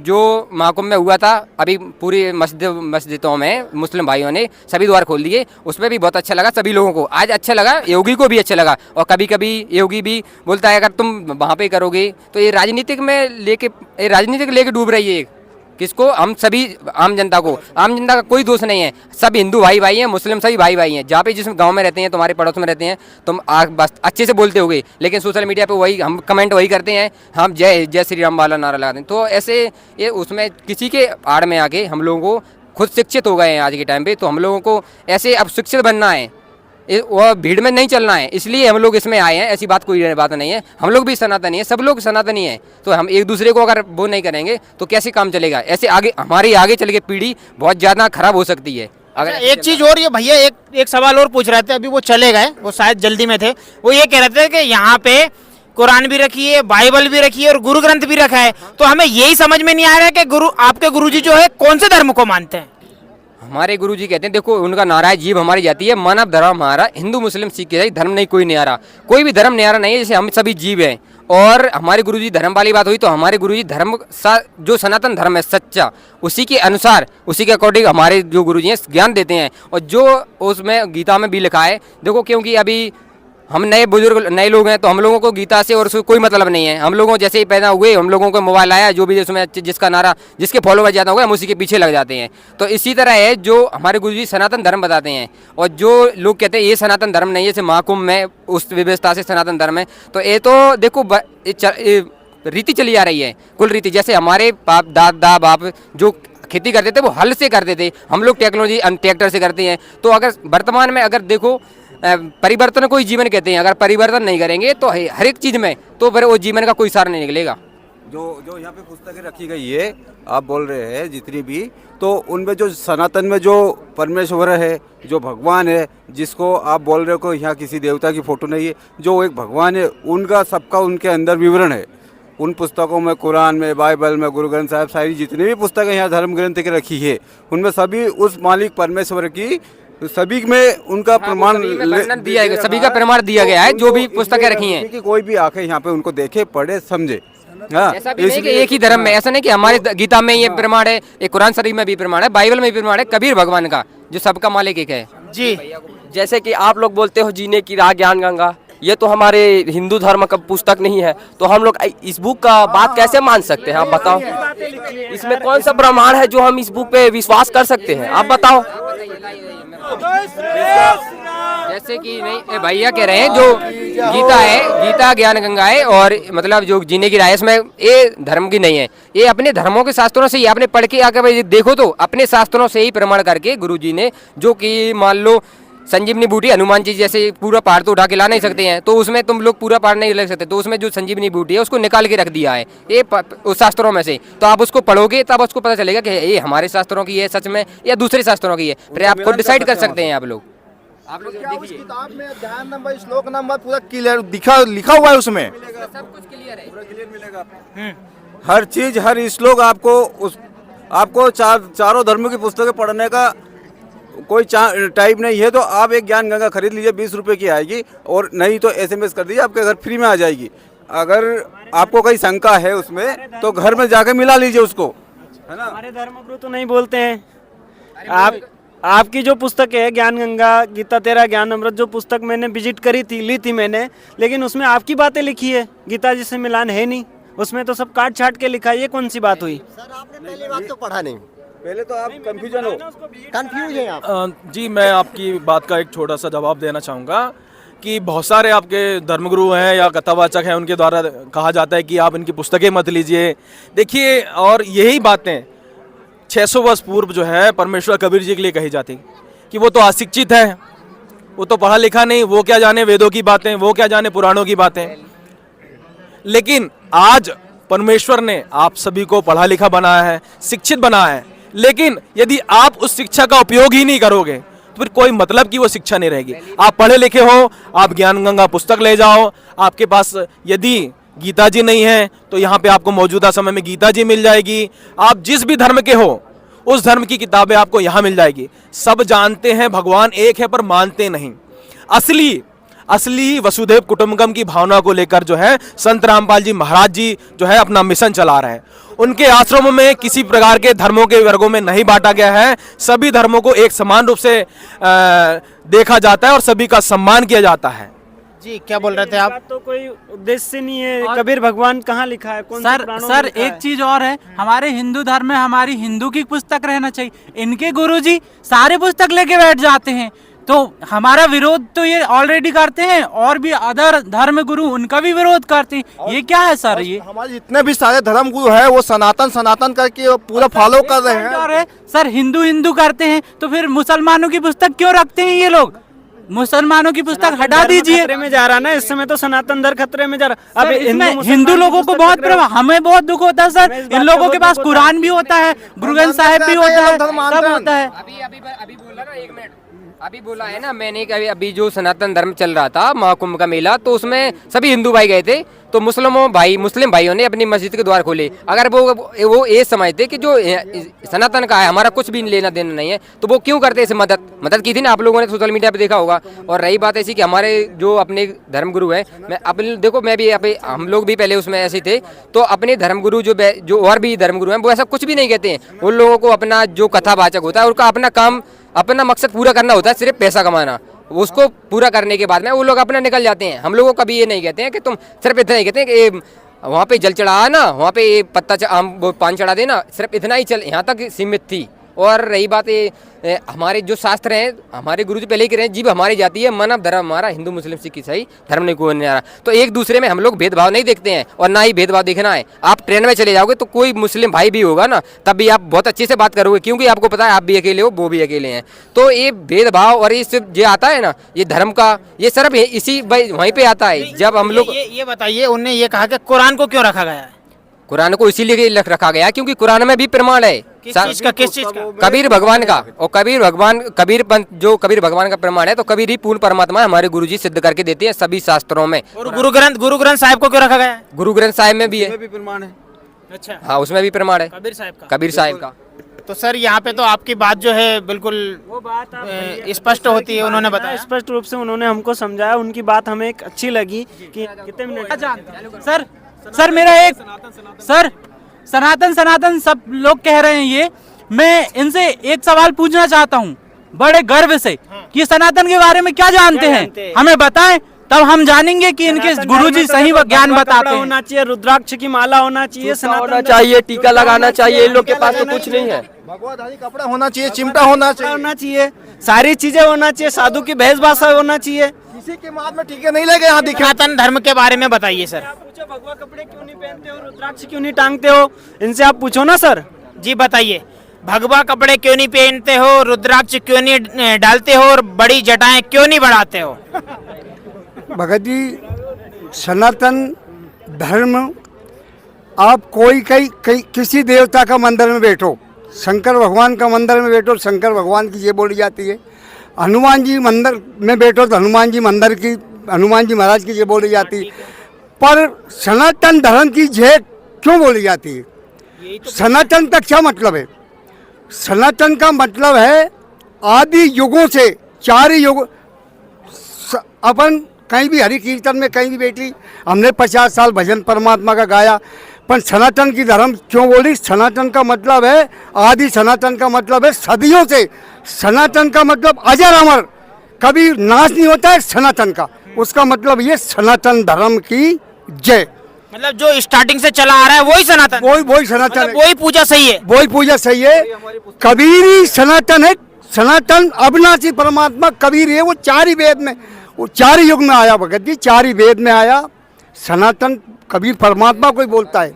जो महाकुंभ में हुआ था, अभी पूरी मस्जिदों में मुस्लिम भाइयों ने सभी द्वार खोल दिए, उसमें भी बहुत अच्छा लगा सभी लोगों को, आज अच्छा लगा, योगी को भी अच्छा लगा। और कभी कभी योगी भी बोलता है अगर तुम वहाँ पे करोगे तो ये राजनीतिक लेके डूब रही है। किसको? हम सभी आम जनता को। आम जनता का कोई दोष नहीं है, सब हिंदू भाई भाई हैं, मुस्लिम सभी भाई भाई हैं। जहाँ पे जिस गांव में रहते हैं, तुम्हारे पड़ोस में रहते हैं, तुम बस अच्छे से बोलते होगे, लेकिन सोशल मीडिया पे वही हम कमेंट वही करते हैं, हम जय जय श्री राम वाला नारा लगाते हैं। तो ऐसे ये उसमें किसी के आड़ में आके हम लोगों को खुद शिक्षित हो गए हैं आज के टाइम पे, तो हम लोगों को ऐसे अब शिक्षित बनना है, वह भीड़ में नहीं चलना है, इसलिए हम लोग इसमें आए हैं। ऐसी कोई बात नहीं है, हम लोग भी सनातनी है, सब लोग सनातनी है, तो हम एक दूसरे को अगर वो नहीं करेंगे तो कैसे काम चलेगा? ऐसे आगे हमारी आगे चल के पीढ़ी बहुत ज़्यादा खराब हो सकती है। अगर एक चीज और, ये भैया एक सवाल और पूछ रहे थे, अभी वो चले गए, वो शायद जल्दी में थे। वो ये कह रहे थे कि यहाँ पे कुरान भी रखी है, बाइबल भी रखी है और गुरु ग्रंथ भी रखा है, तो हमें यही समझ में नहीं आ रहा है कि आपके गुरुजी जो है कौन से धर्म को मानते हैं? हमारे गुरुजी कहते हैं, देखो उनका नारा है जीव हमारी जाती है, मानव धर्म हमारा, हिंदू मुस्लिम सिख ईसाई धर्म नहीं कोई न्यारा, कोई भी धर्म न्यारा नहीं है, जैसे हम सभी जीव हैं। और हमारे गुरुजी धर्म वाली बात हुई तो हमारे गुरुजी धर्म जो सनातन धर्म है सच्चा, उसी के अनुसार उसी के अकॉर्डिंग हमारे जो गुरुजी हैं ज्ञान देते हैं। और जो उसमें गीता में भी लिखा है, देखो क्योंकि अभी हम नए बुजुर्ग नए लोग हैं तो हम लोगों को गीता से और उससे कोई मतलब नहीं है। हम लोगों जैसे ही पैदा हुए हम लोगों को मोबाइल आया, जो भी उसमें जिसका नारा जिसके फॉलोवर ज़्यादा हो गए हम उसी के पीछे लग जाते हैं। तो इसी तरह है जो हमारे गुरुजी सनातन धर्म बताते हैं, और जो लोग कहते हैं ये सनातन धर्म नहीं है, जैसे महाकुंभ में उस व्यवस्था से सनातन धर्म है, तो ये तो देखो रीति चली आ रही है, कुल रीति। जैसे हमारे दादा बाप जो खेती करते थे वो हल से करते थे, हम लोग टेक्नोलॉजी ट्रैक्टर से करते हैं। तो अगर वर्तमान में अगर देखो परिवर्तन को ही जीवन कहते हैं, अगर परिवर्तन नहीं करेंगे तो हर एक चीज में तो फिर वो जीवन का कोई सार नहीं निकलेगा। जो यहाँ पे पुस्तकें रखी गई है, आप बोल रहे हैं जितनी भी, तो उनमें जो सनातन में जो परमेश्वर है, जो भगवान है, जिसको आप बोल रहे हो यहाँ किसी देवता की फोटो नहीं है, जो एक भगवान है उनका सबका उनके अंदर विवरण है। उन पुस्तकों में कुरान में, बाइबल में, गुरु ग्रंथ साहिब, सारी जितनी भी पुस्तकें यहाँ धर्म ग्रंथ की रखी है, उनमें सभी उस मालिक परमेश्वर की सभी में उनका प्रमाण दिया है, सभी का प्रमाण दिया गया है जो भी पुस्तकें रखी हैं, कि कोई भी आके यहाँ पे उनको देखे, पढ़े, समझे। ऐसा भी नहीं कि एक ही धर्म में, ऐसा नहीं कि हमारे गीता में ये प्रमाण है, एक कुरान शरीफ में भी प्रमाण है, बाइबल में भी प्रमाण है, कबीर भगवान का जो सबका मालिक एक है। जी, जैसे कि आप लोग बोलते हो जीने की राह ज्ञान गंगा, ये तो हमारे हिंदू धर्म का पुस्तक नहीं है, तो हम लोग इस बुक का बात कैसे मान सकते हैं? आप बताओ, इसमें कौन सा प्रमाण है जो हम इस बुक पे विश्वास कर सकते हैं? आप बताओ। जैसे कि नहीं भैया कह रहे हैं जो गीता है, गीता ज्ञान गंगा है, और मतलब जो जीने की राह है इसमें ये धर्म की नहीं है, ये अपने धर्मों के शास्त्रों से ही आपने पढ़ के आकर भाई देखो, तो अपने शास्त्रों से ही प्रमाण करके गुरुजी ने, जो कि मान लो संजीवनी बूटी हनुमान जी जैसे पूरा पहाड़ तो उठा के ला नहीं सकते हैं, तो उसमें तुम लोग पूरा पहाड़ नहीं ले सकते, तो उसमें जो संजीवनी बूटी है उसको निकाल के रख दिया है ये उस शास्त्रों में से। तो आप उसको पढ़ोगे तब उसको पता चलेगा कि ये हमारे शास्त्रों की है सच में या दूसरे शास्त्रों की है, फिर आप खुद डिसाइड कर सकते हैं। आप लोग देखिए किताब में अध्याय नंबर, श्लोक नंबर पूरा क्लियर लिखा हुआ है, उसमें सब कुछ क्लियर है। हर चीज, हर श्लोक आपको चारों धर्मों की पुस्तकें पढ़ने का कोई टाइप नहीं है, तो आप एक ज्ञान गंगा खरीद लीजिए, 20 रुपए की आएगी, और नहीं तो SMS कर दीजिए, आपके घर फ्री में आ जाएगी। अगर आपको कोई शंका है उसमें तो घर में जाके मिला लीजिए उसको, है ना। हमारे धर्मगुरु तो नहीं बोलते हैं। आपकी जो पुस्तक है ज्ञान गंगा, गीता तेरा ज्ञान अमृत, जो पुस्तक मैंने विजिट करी थी, ली थी मैंने, लेकिन उसमें आपकी बातें लिखी है, गीता जी से मिलान है नहीं, उसमें तो सब काट छाट के लिखा है। ये कौन सी बात हुई? सर आपने पहली बात तो पढ़ा नहीं, पहले तो आप कंफ्यूजन हो, कंफ्यूज है आप। जी, मैं आपकी बात का एक छोटा सा जवाब देना चाहूँगा कि बहुत सारे आपके धर्मगुरु हैं या कथावाचक हैं, उनके द्वारा कहा जाता है कि आप इनकी पुस्तकें मत लीजिए। देखिए, और यही बातें 600 वर्ष पूर्व जो है परमेश्वर कबीर जी के लिए कही जाती कि वो तो अशिक्षित है, वो तो पढ़ा लिखा नहीं, वो क्या जाने वेदों की बातें, वो क्या जाने पुराणों की बातें। लेकिन आज परमेश्वर ने आप सभी को पढ़ा लिखा बनाया है, शिक्षित बनाया है, लेकिन यदि आप उस शिक्षा का उपयोग ही नहीं करोगे तो फिर कोई मतलब की वो शिक्षा नहीं रहेगी। आप पढ़े लिखे हो, आप ज्ञान गंगा पुस्तक ले जाओ, आपके पास यदि गीता जी नहीं है तो यहाँ पे आपको मौजूदा समय में गीता जी मिल जाएगी। आप जिस भी धर्म के हो उस धर्म की किताबें आपको यहाँ मिल जाएगी। सब जानते हैं भगवान एक है पर मानते नहीं। असली वसुधैव कुटुंबकम की भावना को लेकर जो है संत रामपाल जी महाराज जी जो है अपना मिशन चला रहे हैं। उनके आश्रमों में किसी प्रकार के धर्मों के वर्गों में नहीं बांटा गया है। सभी धर्मों को एक समान रूप से देखा जाता है और सभी का सम्मान किया जाता है। जी क्या बोल रहे थे आप? तो कोई उद्देश्य नहीं है। कबीर भगवान कहाँ लिखा है? कौन से सर पुराणों में सर लिखा एक है? चीज और है, हमारे हिंदू धर्म में हमारी हिंदू की पुस्तक रहना चाहिए। इनके गुरुजी सारे पुस्तक लेके बैठ जाते हैं, तो हमारा विरोध तो ये ऑलरेडी करते हैं और भी अदर धर्म गुरु उनका भी विरोध करते हैं। ये क्या है सर? ये हमारे जितने भी सारे धर्म गुरु है वो सनातन करके पूरा फॉलो कर रहे हैं। और है सर, हिंदू करते हैं तो फिर मुसलमानों की पुस्तक क्यों रखते हैं ये लोग? मुसलमानों की पुस्तक हटा दीजिए। खतरे में जा रहा ना इस समय, तो सनातन धर्म खतरे में जा रहा। अब हिंदू लोगों को बहुत प्रभाव, हमें बहुत दुख होता है सर। इन लोगों के पास कुरान भी होता है, गुरु ग्रंथ साहिब भी होता है, सब होता है। अभी बोला ना, एक मिनट, अभी बोला है ना मैंने कि अभी जो सनातन धर्म चल रहा था महाकुंभ का मेला, तो उसमें सभी हिंदू भाई गए थे, तो मुस्लिम भाइयों ने अपनी मस्जिद के द्वार खोले। अगर वो ये समझते कि जो सनातन का है हमारा कुछ भी लेना देना नहीं है, तो वो क्यों करते? इसे मदद की थी ना, आप लोगों ने सोशल मीडिया पे देखा होगा। और रही बात ऐसी कि हमारे जो अपने धर्मगुरु हैं, मैं अपने देखो मैं भी हम लोग भी पहले उसमें ऐसे थे, तो अपने धर्मगुरु जो और भी धर्मगुरु हैं वो ऐसा कुछ भी नहीं कहते हैं। उन लोगों को अपना जो कथावाचक होता है उनका अपना काम, अपना मकसद पूरा करना होता है, सिर्फ पैसा कमाना। उसको पूरा करने के बाद में वो लोग अपना निकल जाते हैं। हम लोगों को कभी ये नहीं कहते हैं कि तुम सिर्फ इतना ही कहते हैं कि वहाँ पे जल चढ़ा ना, वहाँ पे पान चढ़ा देना, सिर्फ इतना ही यहाँ तक सीमित थी। और रही बात हमारे जो शास्त्र हैं, हमारे गुरुजी पहले ही कह रहे हैं, जीव हमारी जाती है, मन अब धर्म हमारा, हिंदू मुस्लिम सिख ईसाई धर्म नहीं कोई नहीं आ रहा। तो एक दूसरे में हम लोग भेदभाव नहीं देखते हैं और ना ही भेदभाव देखना है। आप ट्रेन में चले जाओगे तो कोई मुस्लिम भाई भी होगा ना, तब भी आप बहुत अच्छे से बात करोगे, क्योंकि आपको पता है आप भी अकेले हो, वो भी अकेले हैं। तो ये भेदभाव और ये आता है ना, ये धर्म का, ये सिर्फ इसी वहीं पे आता है। जब हम लोग ये बताइए, उन्होंने ये कहा कि कुरान को क्यों रखा गया है? कुरान को इसीलिए रखा गया क्योंकि कुरान में भी प्रमाण है किस चीज का? कबीर भगवान का। और कबीर भगवान का प्रमाण है, तो कबीर ही पूर्ण परमात्मा है, हमारे गुरुजी सिद्ध करके देते हैं सभी शास्त्रों में। और गुरु ग्रंथ साहिब को क्यों रखा गया है? गुरु ग्रंथ साहिब में भी है, प्रमाण है। अच्छा, हाँ उसमें भी प्रमाण है कबीर साहिब का। तो सर यहाँ पे तो आपकी बात जो है बिल्कुल वो बात स्पष्ट होती है, उन्होंने बताया स्पष्ट रूप से, उन्होंने हमको समझाया, उनकी बात हमें एक अच्छी लगी कि कितने मिनट। सर मेरा एक सनातन सब लोग कह रहे हैं ये, मैं इनसे एक सवाल पूछना चाहता हूँ बड़े गर्व से कि ये सनातन के बारे में क्या जानते हैं, हमें बताएं, तब हम जानेंगे कि इनके गुरुजी सही ज्ञान बताते हैं। होना चाहिए, रुद्राक्ष की माला होना चाहिए, होना चाहिए, टीका लगाना चाहिए, इन लोग के पास तो कुछ नहीं है। भगवाधारी कपड़ा होना चाहिए, चिमटा होना चाहिए, सारी चीजें होना चाहिए, साधु की भेषभाषा होना चाहिए। किसी के माथ में टीके नहीं लगे यहाँ दिखे। सनातन धर्म के बारे में बताइए सर। आप पूछो भगवा कपड़े क्यों नहीं पहनते हो, रुद्राक्ष क्यों नहीं टांगते हो, इनसे आप पूछो ना सर। जी बताइए, भगवा कपड़े क्यों नहीं पहनते हो, रुद्राक्ष क्यों नहीं डालते हो और बड़ी जटाएं क्यों नहीं बढ़ाते हो? भगत जी, सनातन धर्म, आप कोई किसी देवता का मंदिर में बैठो, शंकर भगवान का मंदिर में बैठो, शंकर भगवान की ये बोली जाती है। हनुमान जी मंदिर में बैठो तो हनुमान जी महाराज की ये बोली जाती है। पर सनातन धर्म की जय क्यों बोली जाती है? सनातन का क्या मतलब है? सनातन का मतलब है आदि युगों से, 4 युग। अपन कहीं भी हरि कीर्तन में कहीं भी बैठी, हमने 50 साल भजन परमात्मा का गाया, पर सनातन की धर्म क्यों बोली? सनातन का मतलब है आदि, सनातन का मतलब है सदियों से, सनातन का मतलब अजर अमर, कभी नाश नहीं होता है सनातन का। उसका मतलब ये सनातन धर्म की जय। मतलब जो स्टार्टिंग से चला आ रहा है वही सनातन, वही सनातन, मतलब वही पूजा सही है, वही पूजा सही है। कबीर ही सनातन है, सनातन अविनाशी परमात्मा कबीर है। वो 4 ही वेद में, वो 4 युग में आया भगत जी, 4 ही वेद में आया। सनातन कबीर परमात्मा को ही बोलता है।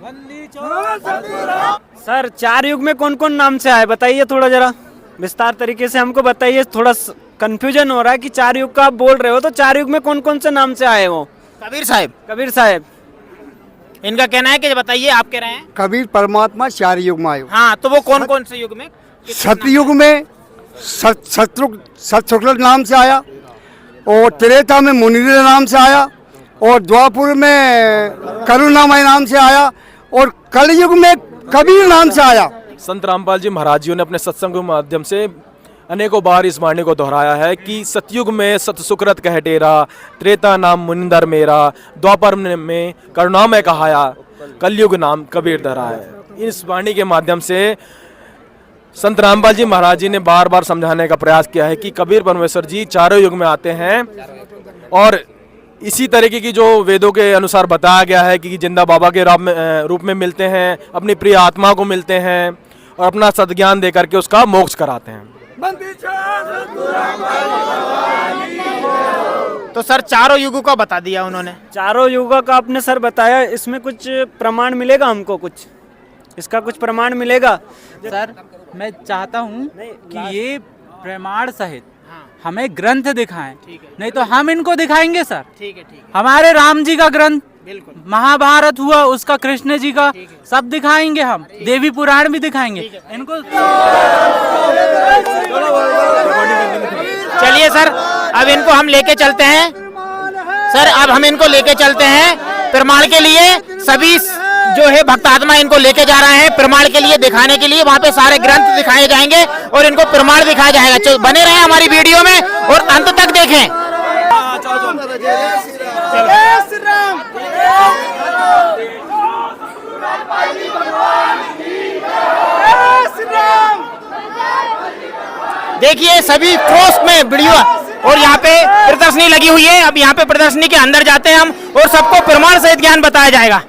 सर 4 युग में कौन कौन नाम से आए बताइए, थोड़ा जरा विस्तार तरीके से हमको बताइए। थोड़ा कंफ्यूजन हो रहा है कि 4 युग का आप बोल रहे हो, तो 4 युग में कौन कौन से नाम से आए वो? कबीर साहब इनका कहना है कि बताइए, आप कह रहे हैं कबीर परमात्मा 4 युग में आए। हाँ, तो वो कौन कौन से युग में? सतयुग में सतशुक्ल नाम से आया, और त्रेता में मुनिंद्र नाम से आया, और द्वापुर में करुणामय नाम से आया, और कलयुग में कबीर नाम से आया। संत रामपाल जी महाराज जी ने अपने सत्संग के माध्यम से अनेकों बार इस वाणी को दोहराया है कि सतयुग में सत सुकृत कह डेरा, त्रेता नाम मुनिंदर मेरा, द्वापर में करुणा में कहाया, कलयुग नाम कबीर धरा है। इस वाणी के माध्यम से संत रामपाल जी महाराज जी ने बार बार समझाने का प्रयास किया है कि कबीर परमेश्वर जी चारों युग में आते हैं और इसी तरीके की जो वेदों के अनुसार बताया गया है कि जिंदा बाबा के रूप में मिलते हैं, अपनी प्रिय आत्मा को मिलते हैं और अपना सद्ज्ञान दे करके उसका मोक्ष कराते हैं। तो सर चारों युगों का बता दिया उन्होंने। चारों युगों का आपने सर बताया, इसमें कुछ प्रमाण मिलेगा हमको? कुछ इसका कुछ प्रमाण मिलेगा? सर मैं चाहता हूँ कि ये प्रमाण सहित हमें ग्रंथ दिखाएं, नहीं तो हम इनको दिखाएंगे सर। ठीक है, ठीक है। हमारे राम जी का ग्रंथ, बिल्कुल महाभारत हुआ उसका, कृष्ण जी का, सब दिखाएंगे हम, देवी पुराण भी दिखाएंगे इनको। चलिए सर, अब इनको हम लेके चलते हैं। सर अब हम इनको लेके चलते हैं प्रमाण के लिए। सभी जो है भक्त आत्मा इनको लेके जा रहे हैं प्रमाण के लिए, दिखाने के लिए। वहाँ पे सारे ग्रंथ दिखाए जाएंगे और इनको प्रमाण दिखाया जाएगा। बने रहें हमारी वीडियो में और अंत तक देखें। देखिए सभी क्रॉस में वीडियो और यहाँ पे प्रदर्शनी लगी हुई है। अब यहाँ पे प्रदर्शनी के अंदर जाते हैं हम और सबको प्रमाण सहित ज्ञान बताया जाएगा।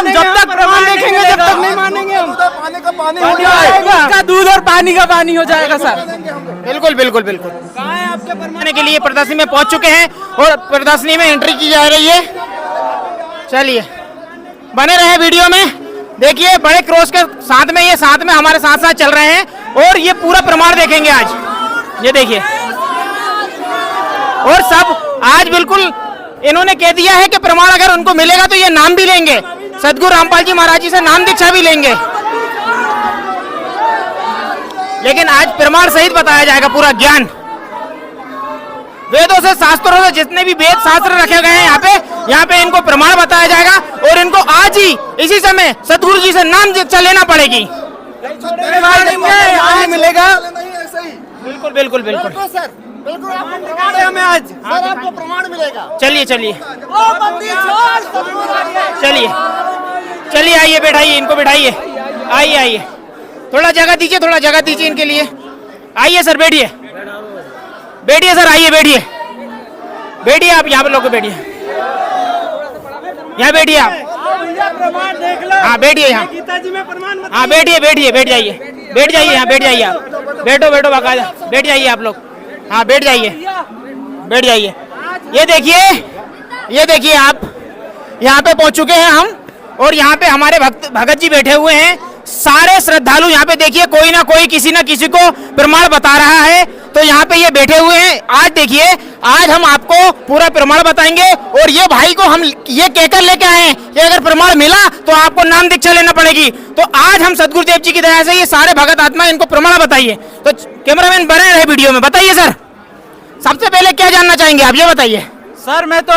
जब तक प्रमाण देखेंगे जब तक नहीं मानेंगे हम। पानी का पानी उसका दूध और पानी का पानी हो जाएगा सर। बिल्कुल बिल्कुल बिल्कुल। आपके प्रमाण के लिए प्रदर्शनी में पहुंच चुके हैं और प्रदर्शनी में एंट्री की जा रही है। चलिए बने रहे वीडियो में। देखिए बड़े क्रॉस के साथ में ये साथ में हमारे साथ साथ चल रहे हैं और ये पूरा प्रमाण देखेंगे आज। ये देखिए और सब आज बिल्कुल इन्होंने कह दिया है कि प्रमाण अगर उनको मिलेगा तो ये नाम भी लेंगे, सदगुरु रामपाल जी महाराज जी से नाम दीक्षा भी लेंगे। लेकिन आज प्रमाण सहित बताया जाएगा पूरा ज्ञान, वेदों से शास्त्रों से जितने भी वेद शास्त्र रखे गए हैं यहाँ पे इनको प्रमाण बताया जाएगा और इनको आज ही इसी समय सदगुरु जी से नाम दीक्षा लेना पड़ेगी। मिलेगा। बिल्कुल बिल्कुल बिल्कुल सर बिल्कुल हमें आज सर आपको प्रमाण मिलेगा। चलिए चलिए चलिए चलिए आइए बैठाइए इनको, बैठाइए, आइए आइए, थोड़ा जगह दीजिए, थोड़ा जगह दीजिए इनके लिए। आइए सर बैठिए, बैठिए सर, आइए बैठिए, बैठिए आप यहाँ पे लोग बैठिए, यहाँ बैठिए आप। हाँ बैठिए यहाँ, हाँ बैठिए बैठिए, बैठ जाइए, बैठ जाइए यहाँ, बैठ जाइए आप, बैठो बैठो बाकायदा, बैठ जाइए आप लोग। हाँ बैठ जाइए, बैठ जाइए। ये देखिए आप यहाँ पे पहुंच चुके हैं हम और यहाँ पे हमारे भगत जी बैठे हुए हैं। सारे श्रद्धालु यहाँ पे देखिए कोई ना कोई किसी ना किसी को प्रमाण बता रहा है, तो यहाँ पे ये बैठे हुए हैं। आज देखिए आज हम आपको पूरा प्रमाण बताएंगे और ये भाई को हम ये कहकर लेके आए हैं कि अगर प्रमाण मिला तो आपको नाम दीक्षा लेना पड़ेगी। तो आज हम सदगुरुदेव जी की दया से ये सारे भगत आत्मा इनको प्रमाण बताइए। तो कैमरामैन बने रहे वीडियो में। बताइए सर, सबसे पहले क्या जानना चाहेंगे आप, ये बताइए। सर मैं तो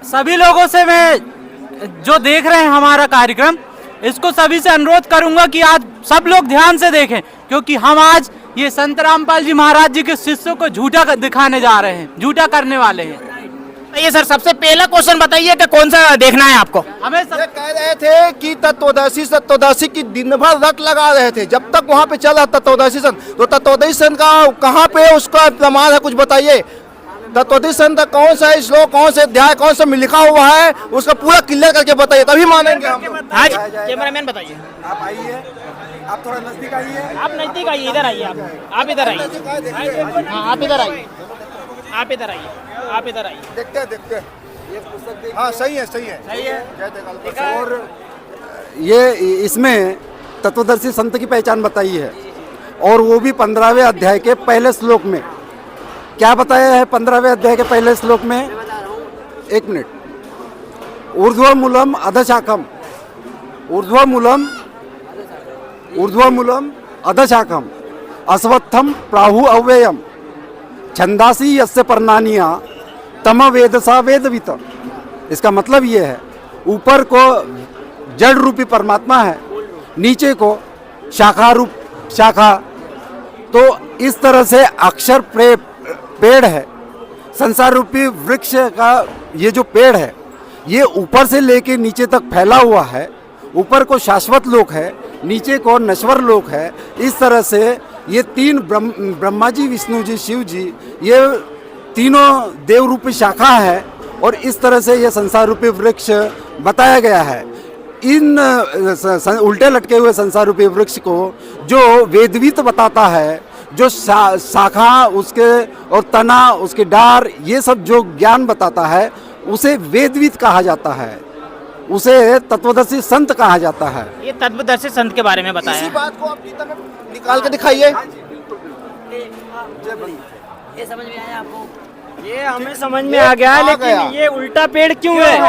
सभी लोगों से, मैं जो देख रहे हैं हमारा कार्यक्रम, इसको सभी से अनुरोध करूंगा कि आज सब लोग ध्यान से देखें, क्योंकि हम आज ये संत रामपाल जी महाराज जी के शिष्यों को झूठा दिखाने जा रहे हैं, झूठा करने वाले हैं। ये सर सबसे पहला क्वेश्चन बताइए कि कौन सा देखना है आपको। हमें कह रहे थे कि तत्वदर्शी की दिन भर रट लगा रहे थे, जब तक वहाँ पे चला तत्वदर्शी संत, तो तत्वदर्शी संत का कहाँ पे उसका प्रमाण है, कुछ बताइए। तत्वदर्शी संत कौन सा श्लोक, कौन से अध्याय, कौन सा में लिखा हुआ है, उसका पूरा क्लियर करके बताइए, तभी मानेंगे हम। हाँ जी कैमरामैन बताइए। आप आइए, आप थोड़ा नजदीक आइए, आप नजदीक आइए, इधर आइए आप इधर आइए, हाँ आप इधर आइए, आप इधर आइए, आप इधर आइए। देखते हाँ सही है सही है। और ये इसमें तत्वदर्शी संत की पहचान बताई है, और वो भी 15वें अध्याय के पहले श्लोक में। क्या बताया है 15वें अध्याय के पहले श्लोक में? एक मिनट। ऊर्ध्वमूलम अधशाखम, ऊर्ध्वमूलम अधशाखम, अश्वत्थम प्राहु अव्ययम, छंदासी यस्य पर्णानिया तम वेदसा वेदवित। इसका मतलब ये है, ऊपर को जड़ रूपी परमात्मा है, नीचे को शाखा रूप शाखा। तो इस तरह से अक्षर पेड़ है, संसार रूपी वृक्ष का ये जो पेड़ है ये ऊपर से लेके नीचे तक फैला हुआ है। ऊपर को शाश्वत लोक है, नीचे को नश्वर लोक है। इस तरह से ये तीन ब्रह्मा जी, विष्णु जी, शिव जी, ये तीनों देव रूपी शाखा है और इस तरह से ये संसार रूपी वृक्ष बताया गया है। इन उल्टे लटके हुए संसार रूपी वृक्ष को जो वेदवित बताता है, जो शाखा उसके और तना उसके डार ये सब जो ज्ञान बताता है उसे वेदवित कहा जाता है, उसे तत्वदर्शी संत कहा जाता है। ये तत्वदर्शी संत के बारे में बताया। इसी बात को आप गीता में निकाल के दिखाइए। ये समझ में आया आपको? ये हमें समझ में आ गया, लेकिन ये उल्टा पेड़ क्यों है?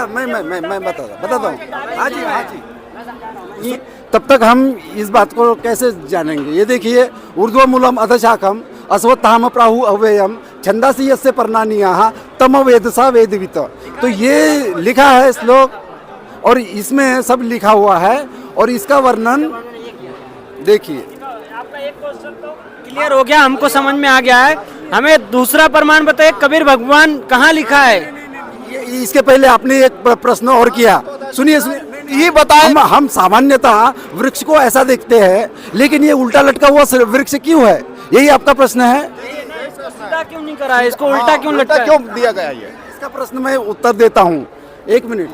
मैं बताता हूँ। हाँ जी। तब तक हम इस बात को कैसे जानेंगे? ये देखिए, ऊर्ध्वमूलम अधशाखम अश्वत्थाम प्राहु अव्ययम छंदासी यस्य पर्णानियाः तम वेदसा वेदवित। तो ये लिखा है श्लोक और इसमें सब लिखा हुआ है और इसका वर्णन देखिए। आपका एक क्वेश्चन तो क्लियर हो गया, हमको समझ में आ गया है। हमें दूसरा प्रमाण बताइए, कबीर भगवान कहाँ लिखा है? इसके पहले आपने एक प्रश्न और किया, सुनिए ये बताएं। हम सामान्यतः वृक्ष को ऐसा देखते हैं, लेकिन ये उल्टा लटका हुआ वृक्ष क्यों है? यही आपका प्रश्न है। उल्टा क्यों नहीं करा है इसको? उल्टा क्यों लटका क्यों दिया गया? ये इसका प्रश्न मैं उत्तर देता हूँ, एक मिनट।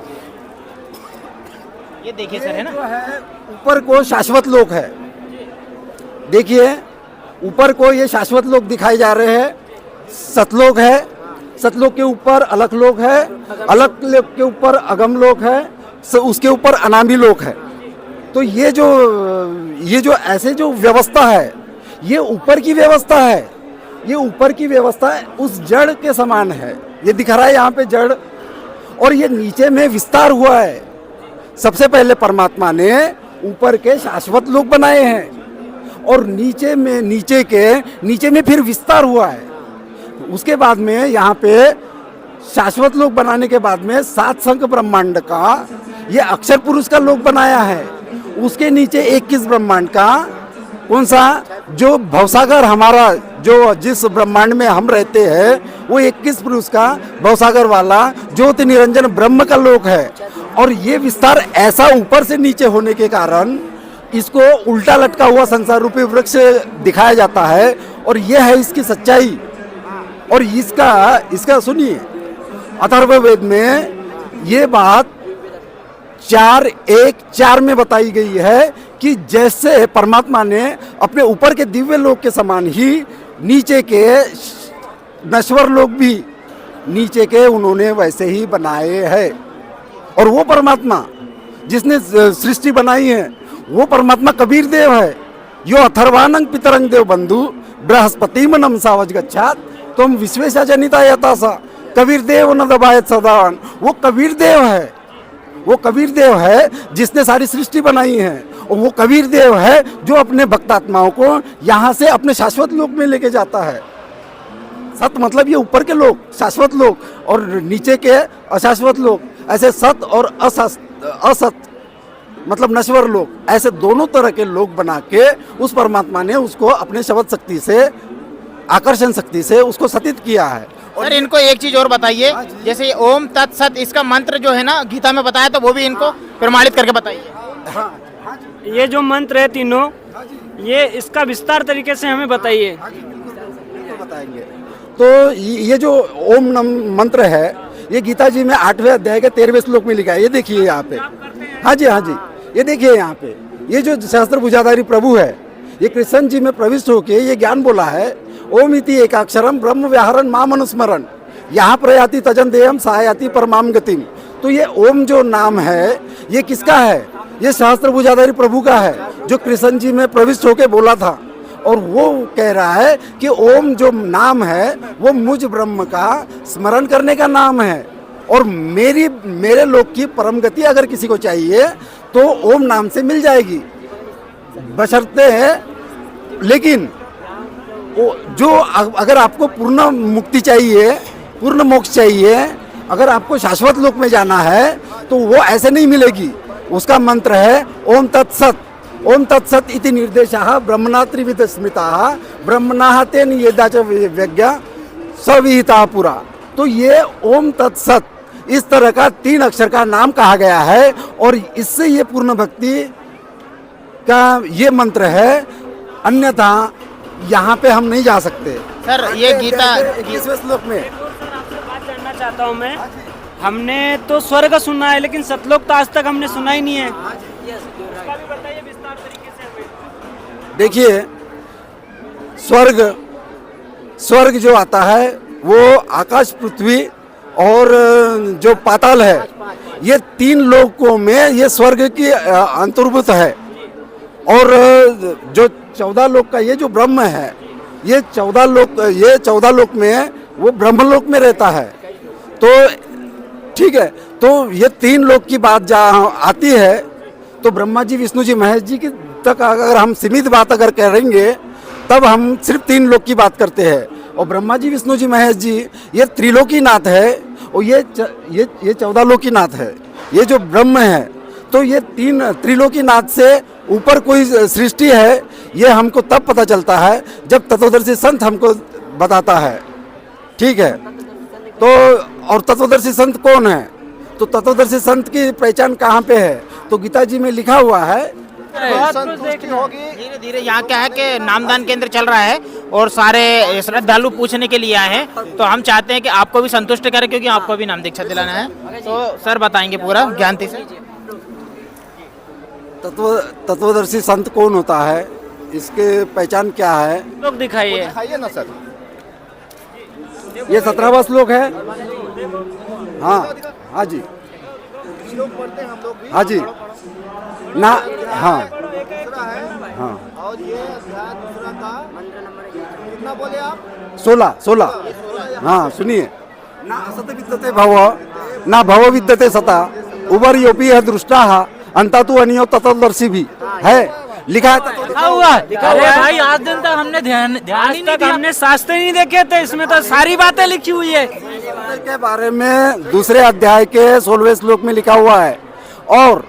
ये देखिए सर, है ना, जो है ऊपर को शाश्वत लोक है। देखिए ऊपर को ये शाश्वत लोक दिखाए जा रहे हैं। सतलोक है, सतलोक के ऊपर अलख लोक है, अलख लोक के ऊपर अगम लोक है, उसके ऊपर अनामी लोक है। तो ये जो ऐसे जो व्यवस्था है, ये ऊपर की व्यवस्था है। ये ऊपर की व्यवस्था उस जड़ के समान है। ये दिख रहा है यहाँ पे जड़, और ये नीचे में विस्तार हुआ है। सबसे पहले परमात्मा ने ऊपर के शाश्वत लोक बनाए हैं और नीचे में फिर विस्तार हुआ है। उसके बाद में यहाँ पे शाश्वत लोक बनाने के बाद में 7 संख ब्रह्मांड का ये अक्षर पुरुष का लोक बनाया है। उसके नीचे 21 ब्रह्मांड का, कौन सा, जो भवसागर हमारा जो जिस ब्रह्मांड में हम रहते हैं वो 21 पुरुष का भवसागर वाला ज्योति निरंजन ब्रह्म का लोक है। और ये विस्तार ऐसा ऊपर से नीचे होने के कारण इसको उल्टा लटका हुआ संसार रूपी वृक्ष दिखाया जाता है। और यह है इसकी सच्चाई। और इसका सुनिए, अथर्ववेद में ये बात 4:1-4 में बताई गई है कि जैसे परमात्मा ने अपने ऊपर के दिव्य लोक के समान ही नीचे के नश्वर लोक भी नीचे के उन्होंने वैसे ही बनाए हैं। और वो परमात्मा जिसने सृष्टि बनाई है वो परमात्मा कबीर देव है। यो अथर्वानंग पितरंग देव बंधु बृहस्पति मनम सावज गच्छात तुम विश्वेशा जनिता यतासा कबीर देव न दबायत सदान। वो कबीर देव है, वो कबीर देव है जिसने सारी सृष्टि बनाई है। और वो कबीर देव है जो अपने भक्तात्माओं को यहाँ से अपने शाश्वत लोक में लेके जाता है। सत मतलब ये ऊपर के लोक शाश्वत लोक और नीचे के अशाश्वत लोक। ऐसे सत और असत मतलब नश्वर लोक, ऐसे दोनों तरह के लोक बना के उस परमात्मा ने उसको अपने शब्द शक्ति से, आकर्षण शक्ति से उसको सतित किया है। सर इनको एक चीज और बताइए, जैसे ओम तत्सत इसका मंत्र जो है ना गीता में बताया, तो वो भी इनको प्रमाणित करके बताइए। ये जो मंत्र है तीनों, ये इसका विस्तार तरीके से हमें बताइए। बताएंगे तो ये जो ओम नम मंत्र है ये गीता जी में 8वें अध्याय के 13वें श्लोक में लिखा है। ये देखिए यहाँ पे, हाँ जी, ये देखिए यहाँ पे, ये जो सहस्त्र भुजाधारी प्रभु है ये कृष्ण जी में प्रविष्ट होके ये ज्ञान बोला है, ओम इति एकाक्षरम ब्रह्म व्याहरण माम अनुस्मरण यहाँ प्रयाति तजन देयम सहायाति परमाम गतिम। तो ये ओम जो नाम है ये किसका है? ये सहस्त्र भुजाधारी प्रभु का है जो कृष्ण जी में प्रविष्ट होके बोला था। और वो कह रहा है कि ओम जो नाम है वो मुझ ब्रह्म का स्मरण करने का नाम है। और मेरे लोक की परम गति अगर किसी को चाहिए तो ओम नाम से मिल जाएगी, बशर्ते है। लेकिन जो अगर आपको पूर्ण मुक्ति चाहिए, पूर्ण मोक्ष चाहिए, अगर आपको शाश्वत लोक में जाना है तो वो ऐसे नहीं मिलेगी। उसका मंत्र है ओम तत्सत। ओम तत्सत इति निर्देशः ब्रह्मणा त्रिविध स्मृताः ब्रह्मणः तेन येदा च व्यज्ञा सविहिता पुरा। तो ये ओम तत्सत इस तरह का 3 अक्षर का नाम कहा गया है और इससे ये पूर्ण भक्ति का ये मंत्र है, अन्यथा यहाँ पे हम नहीं जा सकते। सर ये गीता 21वें श्लोक में बात जानना चाहता हूँ मैं, हमने तो स्वर्ग सुना है लेकिन सतलोक तो आज तक हमने सुना ही नहीं है। उसका भी बताइए विस्तार तरीके से। देखिए, स्वर्ग जो आता है वो आकाश, पृथ्वी और जो पाताल है, ये 3 लोकों में ये स्वर्ग की अंतर्भूत है। और जो 14 लोक का ये जो ब्रह्म है, ये 14 लोक में वो ब्रह्मलोक में रहता है। तो ठीक है, तो ये 3 लोक की बात जहाँ आती है तो ब्रह्मा जी, विष्णु जी, महेश जी की तक अगर हम सीमित बात अगर करेंगे तब हम सिर्फ 3 लोक की बात करते हैं। और ब्रह्मा जी, विष्णु जी, महेश जी ये त्रिलोकीनाथ है और ये 14 लोकीनाथ है। ये जो ब्रह्म है तो ये 3 त्रिलोकीनाथ से ऊपर कोई सृष्टि है, ये हमको तब पता चलता है जब तत्वदर्शी संत हमको बताता है। ठीक है, तो और तत्वदर्शी संत कौन है? तो तत्वदर्शी संत की पहचान कहाँ पे है? तो गीता जी में लिखा हुआ है। धीरे धीरे यहाँ क्या है कि नामदान केंद्र चल रहा है और सारे श्रद्धालु पूछने के लिए आए हैं, तो हम चाहते हैं कि आपको भी संतुष्ट करें क्योंकि आपको भी नाम दीक्षा दिलाना है। तो सर बताएंगे पूरा ज्ञानती से। तत्वदर्शी संत कौन होता है, इसके पहचान क्या है? लोग दिखाइए। दिखाइए ना सर। ये 17वां श्लोक है। हाँ जी, हाँ जी ना, हाँ हाँ। और ये अध्याय दूसरा का कितना बोले आप? 16। हाँ सुनिए, ना असत विद्यते भव ना भव विद्यते सता उबर योपी है दृष्टा अंततु अनियो तत्वदर्शी भी है, लिखा है। अरे भाई आज दिन तक हमने ध्यान ही नहीं दिया। हमने शास्त्र नहीं देखे थे, इसमें तो सारी बातें लिखी हुई है। के बारे में दूसरे अध्याय के 16वें श्लोक में लिखा हुआ है और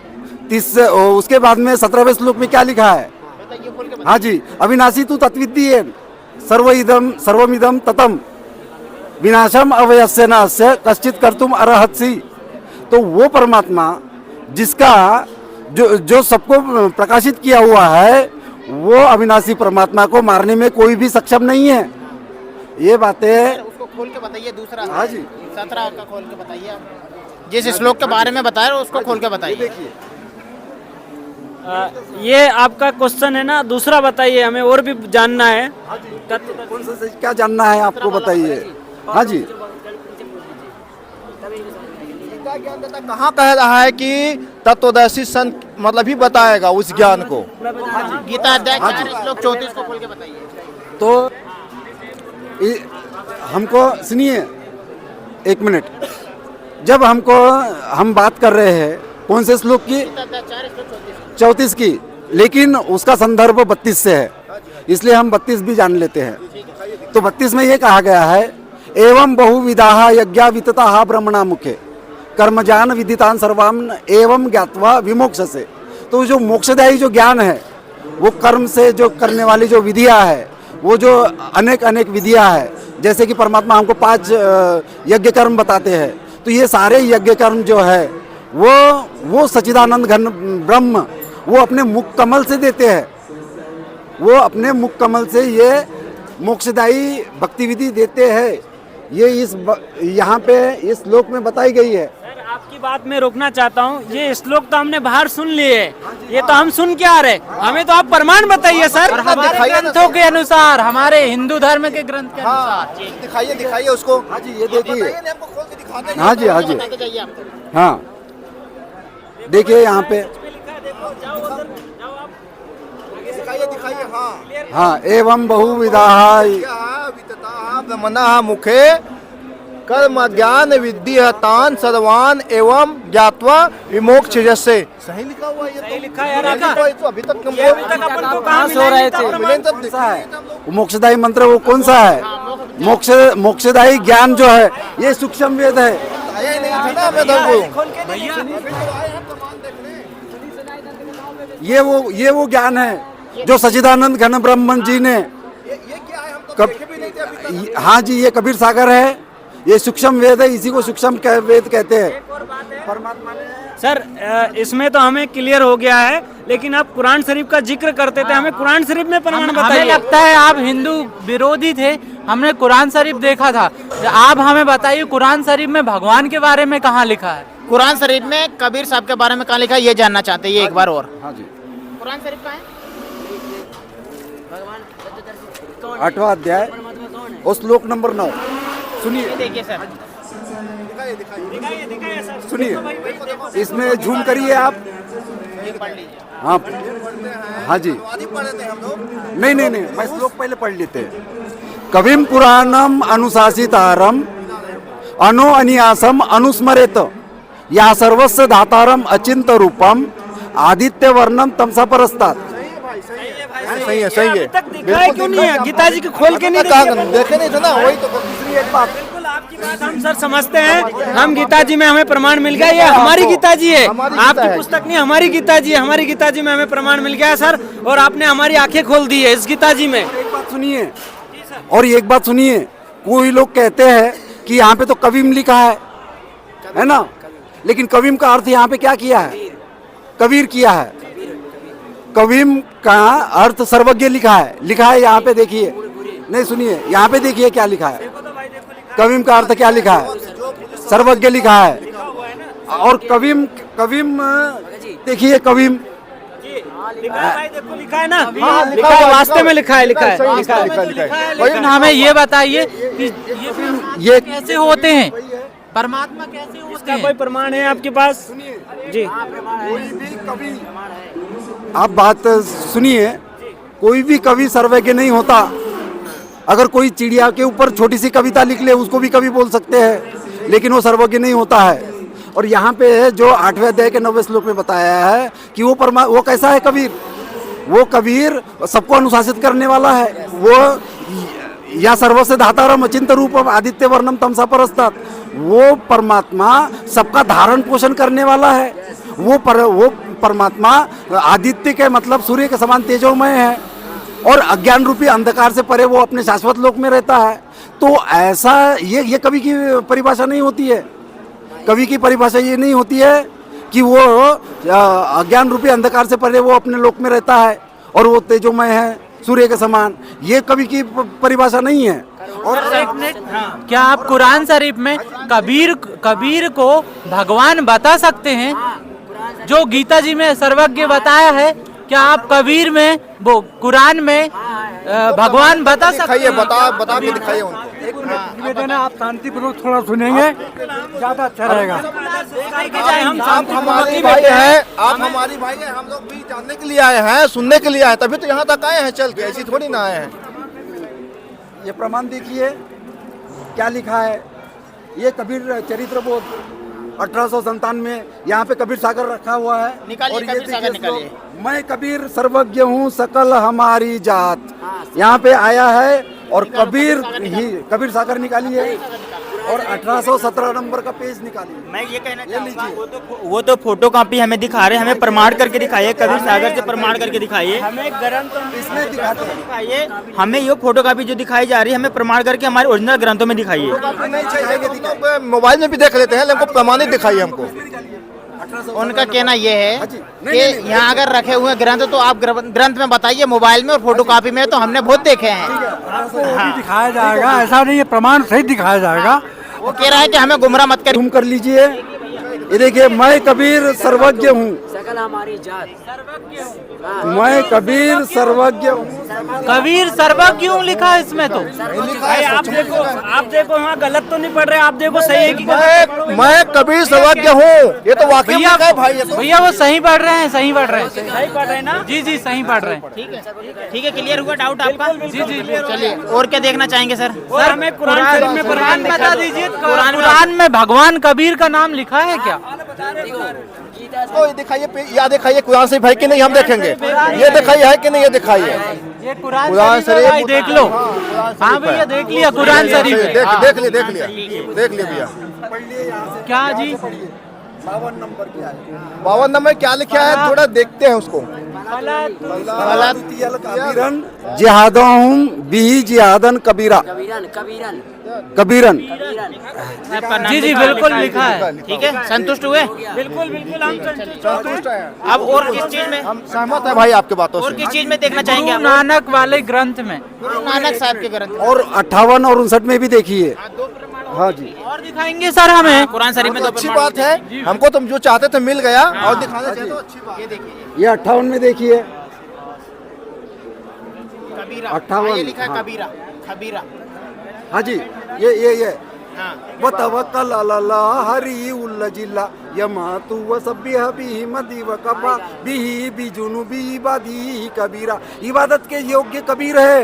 उसके बाद में 17वें श्लोक में क्या लिखा है? हाँ जी, अविनाशी तू तत्विद्येन सर्वमिदम ततम विनाशम अवयस्य न अस्य कश्चित कर्तुम अर्हसि। तो वो परमात्मा जिसका जो सबको प्रकाशित किया हुआ है, वो अविनाशी परमात्मा को मारने में कोई भी सक्षम नहीं है। ये बातें उसको खोल के बताइए। दूसरा हाँ जी, 17 का खोल के बताइए। जिस श्लोक के बारे में बता रहे हो उसको खोल के बताइए। ये आपका क्वेश्चन है ना, दूसरा बताइए, हमें और भी जानना है। कौन सा क्या जानना है आपको बताइए। हाँ जी, कहाँ कह रहा है कि तत्वदर्शी संत मतलब ही बताएगा उस ज्ञान को? गीता अध्याय 4 श्लोक 34 को खोल के बताइए। तो हमको सुनिए 1 मिनट। जब हम बात कर रहे हैं कौन से श्लोक की? 34 की, लेकिन उसका संदर्भ 32 से है, इसलिए हम 32 भी जान लेते हैं। तो 32 में ये कहा गया है, एवं बहुविधाः यज्ञा वितताः ब्रह्मणा मुखे कर्मजान विदितान सर्वाम एवं ज्ञात्वा विमोक्षसे। तो जो मोक्षदायी जो ज्ञान है, वो कर्म से जो करने वाली जो विधियाँ है, वो जो अनेक विधियाँ है, जैसे कि परमात्मा हमको 5 यज्ञ कर्म बताते हैं। तो ये सारे यज्ञ कर्म जो है वो सच्चिदानंद घन ब्रह्म वो अपने मुख कमल से देते हैं। वो अपने मुख कमल से ये मोक्षदायी भक्ति विधि देते हैं। ये यहाँ पे इस श्लोक में बताई गई है। सर आपकी बात में रोकना चाहता हूँ, ये श्लोक तो हमने बाहर सुन लिए, ये तो हम सुन के आ रहे, हमें तो आप प्रमाण बताइए सर। और हमारे ग्रंथों के अनुसार, हमारे हिंदू धर्म के ग्रंथ के अनुसार। दिखाइए उसको। हाँ जी, ये देखिए। हाँ जी, हाँ जी, हाँ देखिए यहाँ पे। दिखाइए। हाँ, एवं बहुविधाः ब्रह्मणः मुखे कर्म ज्ञान विद्धि तान सर्वान एवं ज्ञात्वा विमोक्षसे। सही लिखा हुआ है ये? सही लिखा है यार। तो अभी तक अपन को कहाँ सो रहे थे। मोक्षदायी मंत्र वो कौन सा है? मोक्षदायी ज्ञान जो है ये सूक्ष्म वेद है। ये वो ज्ञान है जो सच्चिदानंद घन ब्रह्मन जी ने हाँ जी, ये कबीर सागर है, ये सूक्ष्म वेद है, इसी को सूक्ष्म वेद कहते हैं। परमात्मा ने सर इसमें तो हमें क्लियर हो गया है, लेकिन आप कुरान शरीफ का जिक्र करते थे, हमें कुरान शरीफ में प्रमाण हमें बताइए। लगता है आप हिंदू विरोधी थे, हमने कुरान शरीफ देखा था। आप हमें बताइए कुरान शरीफ में भगवान के बारे में कहाँ लिखा है? कुरान शरीफ में कबीर साहब के बारे में कहाँ लिखा है ये जानना चाहते हैं, ये एक बार और। हाँ जी, कुरान शरीफ का है 8वां अध्याय और श्लोक नंबर 9। सुनिए, देखिए सर, सुनिए, इसमें झूम करिए आप। हाँ हाँ जी, नहीं नहीं नहीं, मैं श्लोक पहले पढ़ लेते हैं। कविम पुराणम अनुशासितारम अनो अनियासम अनुस्मरेत या सर्वस्व धातारम अचिंत रूपम आदित्य वर्णम तमसा परस्तात। सही है, सही है। अभी तक दिखाया क्यों नहीं है? गीता जी को खोल के नहीं देखे नहीं थे ना, वही तो दूसरी एक बात। बिल्कुल आपकी बात हम सर समझते हैं, हम गीता जी में हमें प्रमाण मिल गया, ये हमारी गीता जी है, आपकी पुस्तक नहीं, हमारी गीता जी है, हमारी गीता जी में हमें प्रमाण मिल गया है सर, और आपने हमारी आंखें खोल दी है इस गीता जी में। एक बात सुनिए, और एक बात सुनिए, कोई लोग कहते हैं कि यहाँ पे तो कविम लिखा है ना, लेकिन कविम का अर्थ यहाँ पे क्या किया है? कबीर किया है। कविम का अर्थ सर्वज्ञ लिखा है यहाँ पे देखिए, नहीं सुनिए, यहाँ पे देखिए क्या लिखा है। कविम का अर्थ क्या लिखा है? सर्वज्ञ लिखा है। और कविम देखिए, कविम लिखा है ना, लिखा है, वास्तव में लिखा है, लिखा है। लेकिन हमें ये बताइए कि ये कैसे होते हैं, परमात्मा कैसे होते इसका हैं? कोई प्रमाण है आपके पास? जी, आप बात सुनिए, कोई भी कवि सर्वज्ञ नहीं होता। अगर कोई चिड़िया के ऊपर छोटी सी कविता लिख ले उसको भी कवि बोल सकते हैं, लेकिन वो सर्वज्ञ नहीं होता है। और यहाँ पे जो 8वें अध्याय के 9वें श्लोक में बताया है कि वो कैसा है कबीर? वो कबीर सबको अनुशासित करने वाला है। वो या सर्वस्व धातारम अचिंत रूपम आदित्य वर्णम तमसा परस्तात, वो परमात्मा सबका धारण पोषण करने वाला है। वो परमात्मा आदित्य के मतलब सूर्य के समान तेजोमय है, और अज्ञान रूपी अंधकार से परे वो अपने शाश्वत लोक में रहता है। तो ऐसा ये कवि की परिभाषा नहीं होती है। कवि की परिभाषा ये नहीं होती है कि वो अज्ञान रूपी अंधकार से परे वो अपने लोक में रहता है और वो तेजोमय है सूर्य के समान। ये कवि की परिभाषा नहीं है। और एक मिनट, क्या आप कुरान शरीफ में कबीर को भगवान बता सकते हैं? जो गीता जी में सर्वज्ञ बताया है, क्या आप कबीर में वो कुरान में भगवान बता सकते हैं? बता के दिखाइए उनको। निवेदन है, आप शांतिपूर्वक थोड़ा सुनेंगे, ज्यादा अच्छा रहेगा। आप हमारी भाई हैं, आप हमारी भाई हैं, हम लोग भी जानने के लिए आए हैं, सुनने के लिए आए, तभी तो यहाँ तक आए हैं चल के, ऐसी थोड़ी ना आए हैं। ये प्रमाण देखिए क्या लिखा है। ये कबीर चरित्र बोध 1897 में यहाँ पे कबीर सागर रखा हुआ है। निकालिए, और ये कबीर सागर देखिए निकालिए। मैं कबीर सर्वज्ञ हूँ सकल हमारी जात, यहाँ पे आया है। और कबीर सागर निकालिए और 1817 नंबर का पेज निकालिए। मैं ये कहना चाहूँगा, वो तो फोटो कॉपी हमें दिखा रहे हैं, हमें प्रमाण करके दिखाइए, कबीर सागर से प्रमाण करके दिखाइए। हमें ग्रंथ इसमें दिखाते हैं। दिखाइए हमें, ये फोटो कॉपी जो दिखाई जा रही है हमें प्रमाण करके हमारे ओरिजिनल ग्रंथों में दिखाइए। मोबाइल में भी देख लेते हैं, लेकिन प्रमाणित दिखाइए हमको। उनका कहना ये है कि यहाँ अगर रखे हुए ग्रंथ तो आप ग्रंथ में बताइए, मोबाइल में और फोटो कॉपी में तो हमने बहुत देखे हैं। दिखाया जाएगा, ऐसा नहीं है, प्रमाण सही दिखाया जाएगा। वो कह रहा है कि हमें गुमराह मत करिए। तुम कर लीजिए। ये देखिए, मैं कबीर सर्वज्ञ हूँ, मैं कबीर सर्वज्ञ हूँ। कबीर सर्वज्ञ क्यों लिखा है इसमें? तो भाई आप देखो वहाँ गलत तो नहीं पढ़ रहे, आप देखो सही है कि मैं कबीर सर्वज्ञ हूँ, ये तो वाकई में है भाई। ये तो भैया वो सही पढ़ रहे हैं, सही पढ़ रहे हैं, सही पढ़ रहे हैं ना? जी जी सही पढ़ रहे हैं। ठीक है, क्लियर हुआ डाउट आपका? जी जी चलिए, और क्या देखना चाहेंगे सर? और हमें कुरान शरीफ में कुरान बता दीजिए, कुरान में भगवान कबीर का नाम लिखा है क्या? तो ये दिखाइए, या दिखाइए कुरान शरीफ है कि नहीं, हम देखेंगे। ये दिखाइए है कि नहीं, ये दिखाइए। ये कुरान शरीफ भाई देख लो। हाँ भैया देख लिया, कुरान शरीफ है। देख लिया भैया। क्या जी? 52 नंबर क्या लिखा है थोड़ा देखते हैं उसको। जिहादहुम बिही जिहादन कबीरा कबीरन। जी जी बिल्कुल लिखा है। ठीक है, संतुष्ट हुए? बिल्कुल बिल्कुल हम संतुष्ट हैं। अब और किस चीज में, हम सहमत है भाई आपके बातों और से। किस चीज में देखना चाहेंगे गुरु आप? नानक वाले ग्रंथ में, गुरु नानक साहब के ग्रंथ। और 58 और 59 में भी देखिए। हाँ जी, और दिखाएंगे सर हमें। कुरान शरीफ में तो अच्छी बात है, हमको तुम जो चाहते थे मिल गया और दिखाना चाहिए तो अच्छी बात। ये देखिए, ये 58 में देखिए। कबीरा। 58, ये लिखा है हाँ। कबीरा, खबीरा। हाँ जी, ये हाँ, वतवक्कल अल्लाह हरी उल्लजिल्ला यमातु वसब्बिह बिही मदी वकफा बिही बिजुनुबी इबादी कबीरा। इबादत के योग्य कबीर है,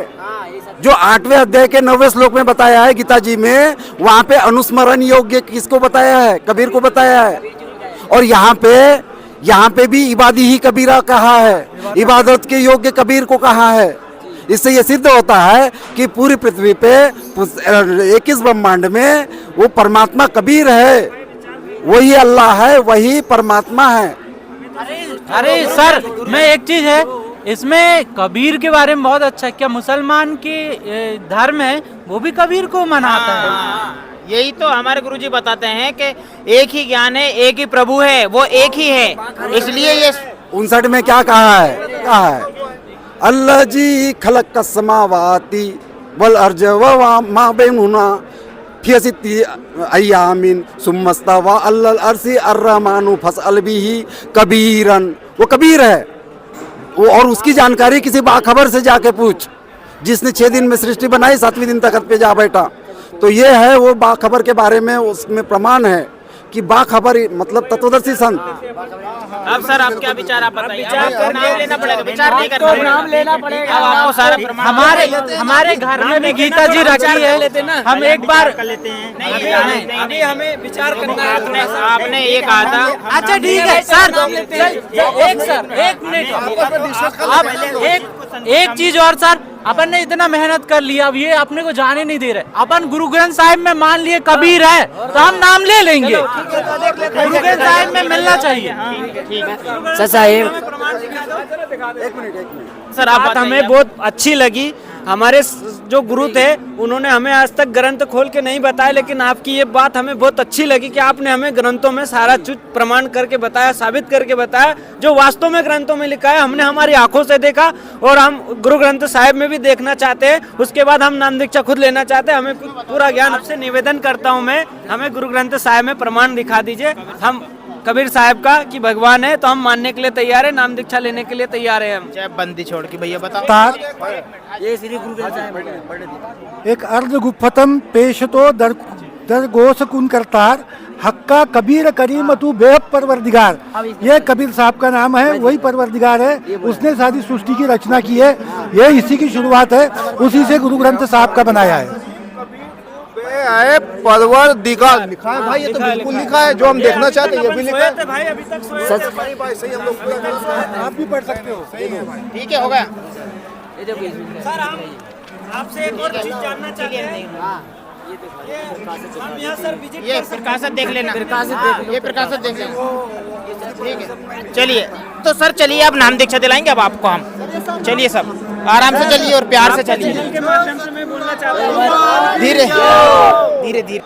जो 8वें अध्याय के 9वें श्लोक में बताया है गीता जी में। वहाँ पे अनुस्मरण योग्य किसको बताया है? कबीर को बताया है। और यहाँ पे भी इबादी ही कबीरा कहा है, इबादत के योग्य कबीर को कहा है। इससे ये सिद्ध होता है कि पूरी पृथ्वी पे 21 ब्रह्मांड में वो परमात्मा कबीर है, वही अल्लाह है, वही परमात्मा है। अरे सर, मैं एक चीज है इसमें कबीर के बारे में बहुत अच्छा है। क्या मुसलमान के धर्म है वो भी कबीर को मनाता है? यही तो हमारे गुरुजी बताते हैं कि एक ही ज्ञान है, एक ही प्रभु है, वो एक ही है। इसलिए ये 59 में क्या कहा है? अल्लाह जी खलक का समावाती वल अर्ज व मा बैनुना फी सित्ती अय्यामिन सुम्मस्ता व अल्लाल अर्सी अर्रहमानु फसअल बिही कबीरन। वो कबीर है वो, और उसकी जानकारी किसी बाखबर से जाके पूछ, जिसने 6 दिन में सृष्टि बनाई, 7वें दिन तख्त पे जा बैठा। तो ये है वो बाखबर के बारे में, उसमें प्रमाण है कि बाखबर मतलब तत्वदर्शी संत। अब सर आप क्या विचार आप बताइए? आपको नाम लेना पड़ेगा, विचार नहीं करना पड़ेगा। नाम लेना पड़ेगा। अब आपको सारा प्रमाण हमारे घर में भी गीता जी रखी है। हम एक बार अभी हमें विचार करना है। आपने ये कहा था। अच्छा ठीक है सर, एक मिनट। अब एक चीज और सर, अपन ने इतना मेहनत कर लिया, अब ये अपने को जाने नहीं दे रहे। अपन गुरु ग्रंथ साहिब में मान लिए कबीर है तो हम नाम ले लेंगे। गुरु ग्रंथ साहिब में मिलना चाहिए। सर साहिब, सर बात हमें बहुत अच्छी लगी। हमारे जो गुरु थे उन्होंने हमें आज तक ग्रंथ खोल के नहीं बताया, लेकिन आपकी ये बात हमें बहुत अच्छी लगी कि आपने हमें ग्रंथों में सारा चीज प्रमाण करके बताया, साबित करके बताया। जो वास्तव में ग्रंथों में लिखा है हमने हमारी आंखों से देखा, और हम गुरु ग्रंथ साहिब में भी देखना चाहते हैं। उसके बाद हम नाम दीक्षा खुद लेना चाहते हैं। हमें पूरा ज्ञान आपसे निवेदन करता हूँ मैं, हमें गुरु ग्रंथ साहिब में प्रमाण दिखा दीजिए। हम कबीर साहब का कि भगवान है तो हम मानने के लिए तैयार है, नाम दीक्षा लेने के लिए तैयार है हम। चाहे बंदी छोड़ के भैया बताओ। ये श्री गुरु ग्रंथ साहिब एक अर्ध गुफतम पेश तो दर गोस कुन करतार हक्का कबीर करीम तू बेहद परवरदिगार। ये कबीर साहब का नाम है, वही परवरदिगार है। उसने सारी सृष्टि की रचना की है, ये इसी की शुरुआत है, उसी से गुरु ग्रंथ साहब का बनाया है। परवरदिगार लिखा है भाई, ये तो बिल्कुल लिखा है। जो हम देखना चाहते हैं ये भी लिखा है। भाई अभी तक सोए आप भी पढ़ सकते हो। ठीक है, हो गया। सर हम आपसे एक और चीज जानना चाहते हैं। हम यहाँ सर विजिट ये प्रकाशत देख लेना, ये प्रकाशत देख लेना। ठीक है, चलिए तो सर चलिए अब नाम दीक्षा दिलाएंगे अब आपको हम। चलिए सब आराम से चलिए और प्यार से चलिए, के माध्यम से मैं बोलना चाहता हूँ। धीरे धीरे धीरे।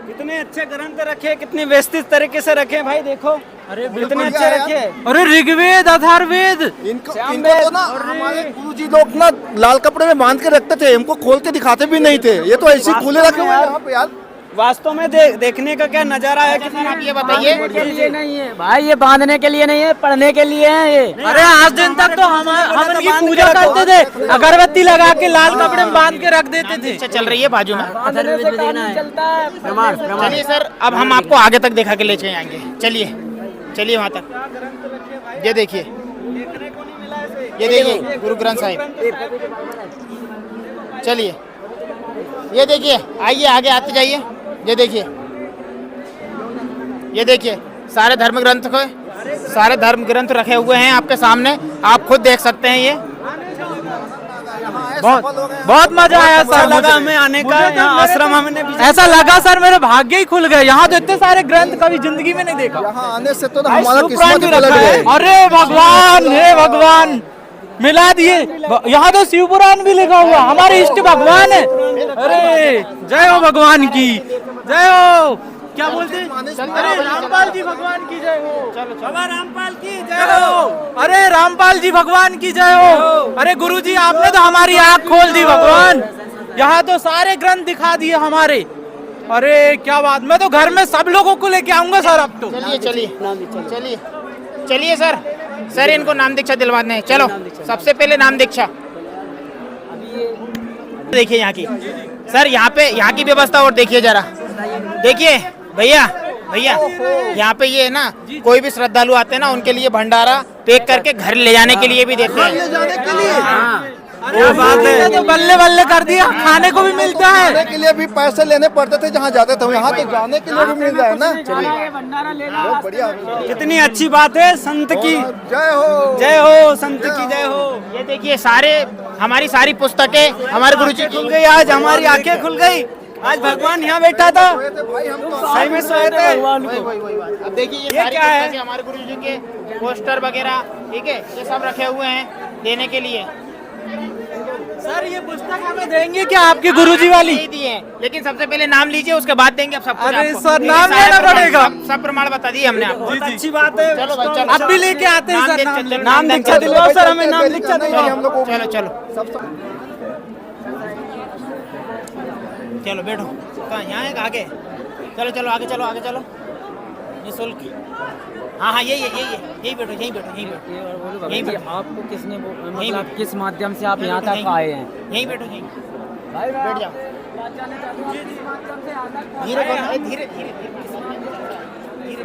कितने अच्छे ग्रंथ रखे, कितनी व्यवस्थित तरीके से रखे भाई, देखो अरे कितने अच्छे रखे। अरे ऋग्वेद अथर्ववेद इनको तो ना हमारे गुरुजी लोग ना लाल कपड़े में बांध के रखते थे, हमको खोल के दिखाते भी नहीं थे। ये तो ऐसे ही खुले रखे हुए हैं यहाँ पे यार। वास्तव में देखने का क्या नजारा है। कितना आप ये बताइए। नहीं है भाई, ये बांधने के लिए नहीं है, पढ़ने के लिए है ये। अरे आज दिन तक तो हम इनकी पूजा करते थे, अगरबत्ती लगा के लाल कपड़े में बांध के रख देते थे। अच्छा चल रही है बाजू में। चलता है। चलिए सर अब हम आपको आगे तक दिखा के ले जाएंगे। चलिए चलिए वहाँ तक। ये देखिए, ये देखिए गुरु ग्रंथ साहिब। चलिए ये देखिए, आइए आगे आते जाइए। ये देखिए, ये देखिए सारे धर्म ग्रंथ रखे हुए हैं आपके सामने, आप खुद देख सकते हैं। ये बहुत मजा आया सर, लगा हमें आने का, यहाँ आश्रम हमने ऐसा लगा सर मेरे भाग्य ही खुल गए। यहाँ तो इतने सारे ग्रंथ कभी जिंदगी में नहीं देखा। यहाँ आने से तो हमारा किस्मत भी पलट रखा है। गई। अरे भगवान, हे भगवान, मिला दिए। यहाँ तो शिव पुराण भी लिखा हुआ, हमारे इष्ट भगवान है। अरे जय हो भगवान की, जय हो। क्या बोलते हैं? अरे रामपाल जी भगवान की जय हो। बाबा रामपाल की जय हो। अरे रामपाल जी भगवान की जय हो। अरे गुरुजी आपने तो हमारी आँख खोल दी भगवान। यहाँ तो सारे ग्रंथ दिखा दिए हमारे। अरे क्या बात, मैं तो घर में सब लोगों को लेके आऊंगा सर अब तो। चलिए चलिए चलिए चलिए सर, सर इनको नाम दीक्षा दिलवाने हैं। चलो सबसे पहले नाम दीक्षा देखिए यहाँ की। सर यहाँ की व्यवस्था और देखिए जरा, देखिए भैया भैया, यहाँ पे ये है ना, कोई भी श्रद्धालु आते हैं ना, उनके लिए भंडारा पैक करके घर ले जाने के लिए भी देते हैं। वो बात है तो बल्ले बल्ले कर दिया, खाने को भी मिलता है। खाने के लिए भी पैसे लेने पड़ते थे जहाँ जाते थे, यहाँ तो जाने के लिए भी मिल रहा है ना। बहुत बढ़िया, कितनी अच्छी बात है। संत की जय हो, जय हो, संत की जय हो। ये देखिए सारे, हमारी सारी पुस्तकें हमारे गुरुजी खुल गई, आज हमारी आंखें खुल गई। आज भगवान यहाँ बैठा था, सही में सोए थे भगवान को। अब देखिए ये सारी क्या है? पुस्तकें हमारे गुरुजी के पोस्टर वगैरह, ठीक है, ये सब रखे हुए हैं देने के लिए। सर ये पुस्तक हमें देंगे क्या आपके गुरुजी वाली? नहीं दिए, लेकिन सबसे पहले नाम लीजिए, उसके बाद देंगे अब सब कुछ अरे आपको। सर, लेकिन नाम सारे लेना प्रमाण- पड़ेगा। सब प्रमाण बता दिए हमने आपको। बहुत अच्छी बात है। चलो भाई चलो, अब भी लेके आते हैं सर नाम दीक्षा दिलवाओ सर, हमें नाम दीक्षा दिलवाओ। हम लोग चलो चलो चलो बैठो। कहाँ, यहाँ है आगे? चलो चलो आगे चलो, आगे चलो। निःशुल्क। हाँ यही है, यही बैठो, यही बैठो, यही बैठो, यही बैठो। आपको किसने मतलब किस माध्यम से आप यहाँ तक आए हैं? यहीं बैठो, यहीं बैठ जाओ। धीरे बोलो, धीरे धीरे धीरे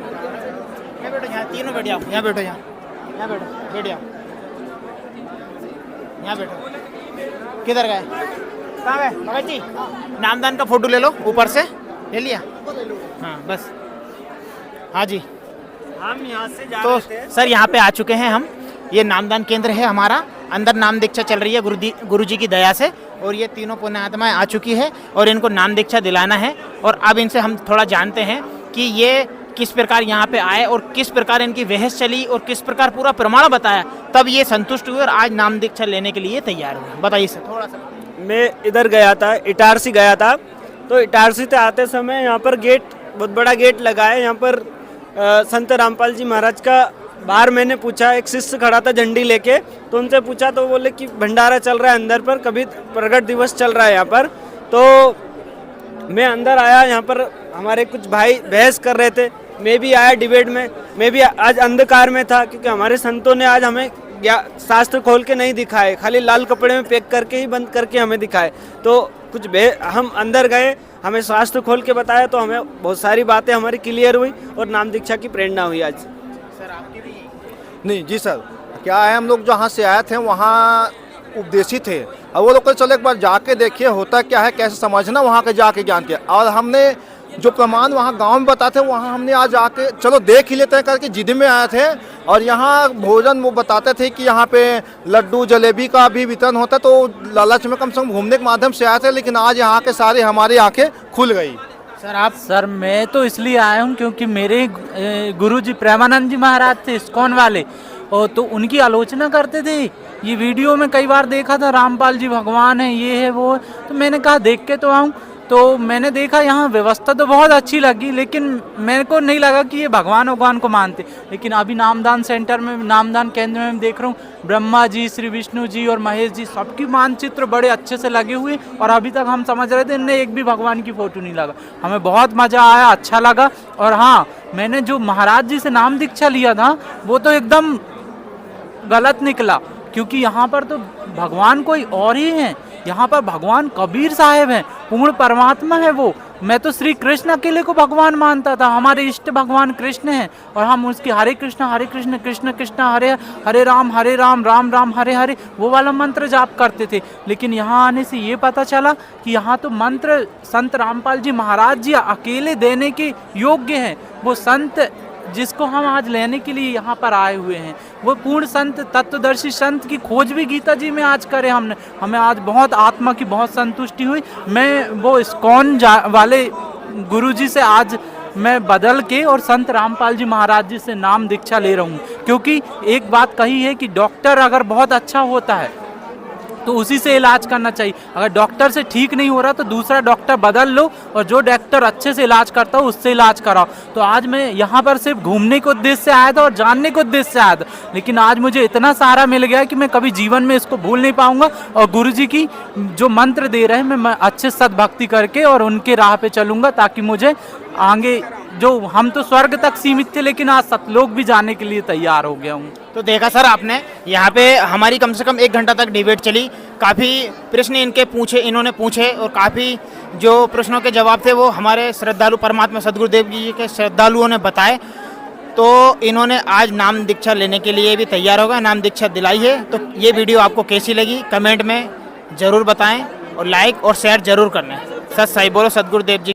यहाँ बैठो, यहाँ तीनों बैठ जाओ, यहाँ बैठो, यहाँ बैठो, बैठ जाओ, यहाँ बैठो। किधर गए? कहाँ गए भगत जी? नामदान का फोटो ले लो, ऊपर से ले लिया? हाँ बस, हाँ जी। हम यहाँ से जा तो रहे थे। सर यहाँ पे आ चुके हैं हम। ये नामदान केंद्र है हमारा, अंदर नाम दीक्षा चल रही है गुरुजी की दया से, और ये तीनों पुण्यात्माएं आ चुकी है और इनको नाम दीक्षा दिलाना है। और अब इनसे हम थोड़ा जानते हैं कि ये किस प्रकार यहाँ पे आए और किस प्रकार इनकी बहस चली और किस प्रकार पूरा प्रमाण बताया, तब ये संतुष्ट हुए और आज नाम दीक्षा लेने के लिए तैयार हुए। बताइए सर थोड़ा सा। मैं इधर गया था, इटारसी गया था, तो इटारसी से आते समय यहाँ पर गेट, बहुत बड़ा गेट लगा है यहाँ पर। संत रामपाल जी महाराज का बाहर मैंने पूछा, एक शिष्य खड़ा था झंडी लेके, तो उनसे पूछा तो बोले कि भंडारा चल रहा है अंदर पर, कभी प्रगट दिवस चल रहा है यहाँ पर। तो मैं अंदर आया, यहाँ पर हमारे कुछ भाई बहस कर रहे थे, मैं भी आया डिबेट में। मैं भी आज अंधकार में था, क्योंकि हमारे संतों ने आज हमें शास्त्र खोल के नहीं दिखाए, खाली लाल कपड़े में पैक करके ही बंद करके हमें दिखाए। तो कुछ हम अंदर गए, हमें शास्त्र खोल के बताया, तो हमें बहुत सारी बातें हमारी क्लियर हुई और नाम दीक्षा की प्रेरणा हुई आज। सर आपकी भी? नहीं जी सर, क्या है, हम लोग जहाँ से आए थे वहाँ उपदेशी थे, और वो लोग को चलो एक बार जाके देखिए होता क्या है, कैसे समझना, वहाँ के जाके जान के। और हमने जो प्रमाण वहाँ गांव में बताते वहाँ हमने आज आके चलो देख ही लेते हैं करके जिद में आए थे। और यहाँ भोजन वो बताते थे कि यहाँ पे लड्डू जलेबी का भी वितरण होता है, तो लालच में कम से कम घूमने के माध्यम से आए थे, लेकिन आज यहाँ के सारे हमारी आंखें खुल गई। सर आप? सर मैं तो इसलिए आया हूँ क्योंकि मेरे गुरुजी प्रेमानंद जी महाराज थे इस्कॉन वाले, और तो उनकी आलोचना करते थे। ये वीडियो में कई बार देखा था, रामपाल जी भगवान है, ये है वो है, तो मैंने कहा देख के तो आऊँ। तो मैंने देखा यहाँ व्यवस्था तो बहुत अच्छी लगी, लेकिन मेरे को नहीं लगा कि ये भगवान को मानते। लेकिन अभी नामदान सेंटर में, नामदान केंद्र में देख रहा हूँ, ब्रह्मा जी, श्री विष्णु जी और महेश जी, सबकी मानचित्र बड़े अच्छे से लगे हुए, और अभी तक हम समझ रहे थे इनने एक भी भगवान की फोटो नहीं लगा। हमें बहुत मज़ा आया, अच्छा लगा। और हाँ, मैंने जो महाराज जी से नाम दीक्षा लिया था वो तो एकदम गलत निकला, क्योंकि यहाँ पर तो भगवान कोई और ही हैं। यहाँ पर भगवान कबीर साहब हैं, पूर्ण परमात्मा है वो। मैं तो श्री कृष्ण अकेले को भगवान मानता था, हमारे इष्ट भगवान कृष्ण हैं, और हम उसकी हरे कृष्ण कृष्ण कृष्ण हरे हरे राम राम राम हरे हरे वो वाला मंत्र जाप करते थे। लेकिन यहाँ आने से ये पता चला कि यहाँ तो मंत्र संत रामपाल जी महाराज जी अकेले देने के योग्य हैं। वो संत जिसको हम आज लेने के लिए यहाँ पर आए हुए हैं, वो पूर्ण संत तत्वदर्शी संत की खोज भी गीता जी में आज करे हमने। हमें आज बहुत आत्मा की बहुत संतुष्टि हुई। मैं वो इस्कॉन वाले गुरुजी से आज मैं बदल के और संत रामपाल जी महाराज जी से नाम दीक्षा ले रहा हूँ, क्योंकि एक बात कही है कि डॉक्टर अगर बहुत अच्छा होता है तो उसी से इलाज करना चाहिए। अगर डॉक्टर से ठीक नहीं हो रहा तो दूसरा डॉक्टर बदल लो और जो डॉक्टर अच्छे से इलाज करता हो उससे इलाज कराओ। तो आज मैं यहाँ पर सिर्फ घूमने के उद्देश्य से आया था और जानने के उद्देश्य से आया था, लेकिन आज मुझे इतना सारा मिल गया कि मैं कभी जीवन में इसको भूल नहीं पाऊंगा। और गुरुजी की जो मंत्र दे रहे हैं मैं अच्छे सद्भक्ति करके और उनके राह पे चलूंगा, ताकि मुझे आगे जो हम तो स्वर्ग तक सीमित थे लेकिन आज सतलोक भी जाने के लिए तैयार हो गया हूँ। तो देखा सर आपने, यहाँ पे हमारी कम से कम 1 घंटा तक डिबेट चली। काफ़ी प्रश्न इन्होंने पूछे और काफ़ी जो प्रश्नों के जवाब थे वो हमारे श्रद्धालु परमात्मा सदगुरुदेव जी के श्रद्धालुओं ने बताए। तो इन्होंने आज नाम दीक्षा लेने के लिए भी तैयार होगा, नाम दीक्षा दिलाई है। तो ये वीडियो आपको कैसी लगी कमेंट में ज़रूर बताएँ और लाइक और शेयर ज़रूर करना। सत साई बोलो सदगुरुदेव जी।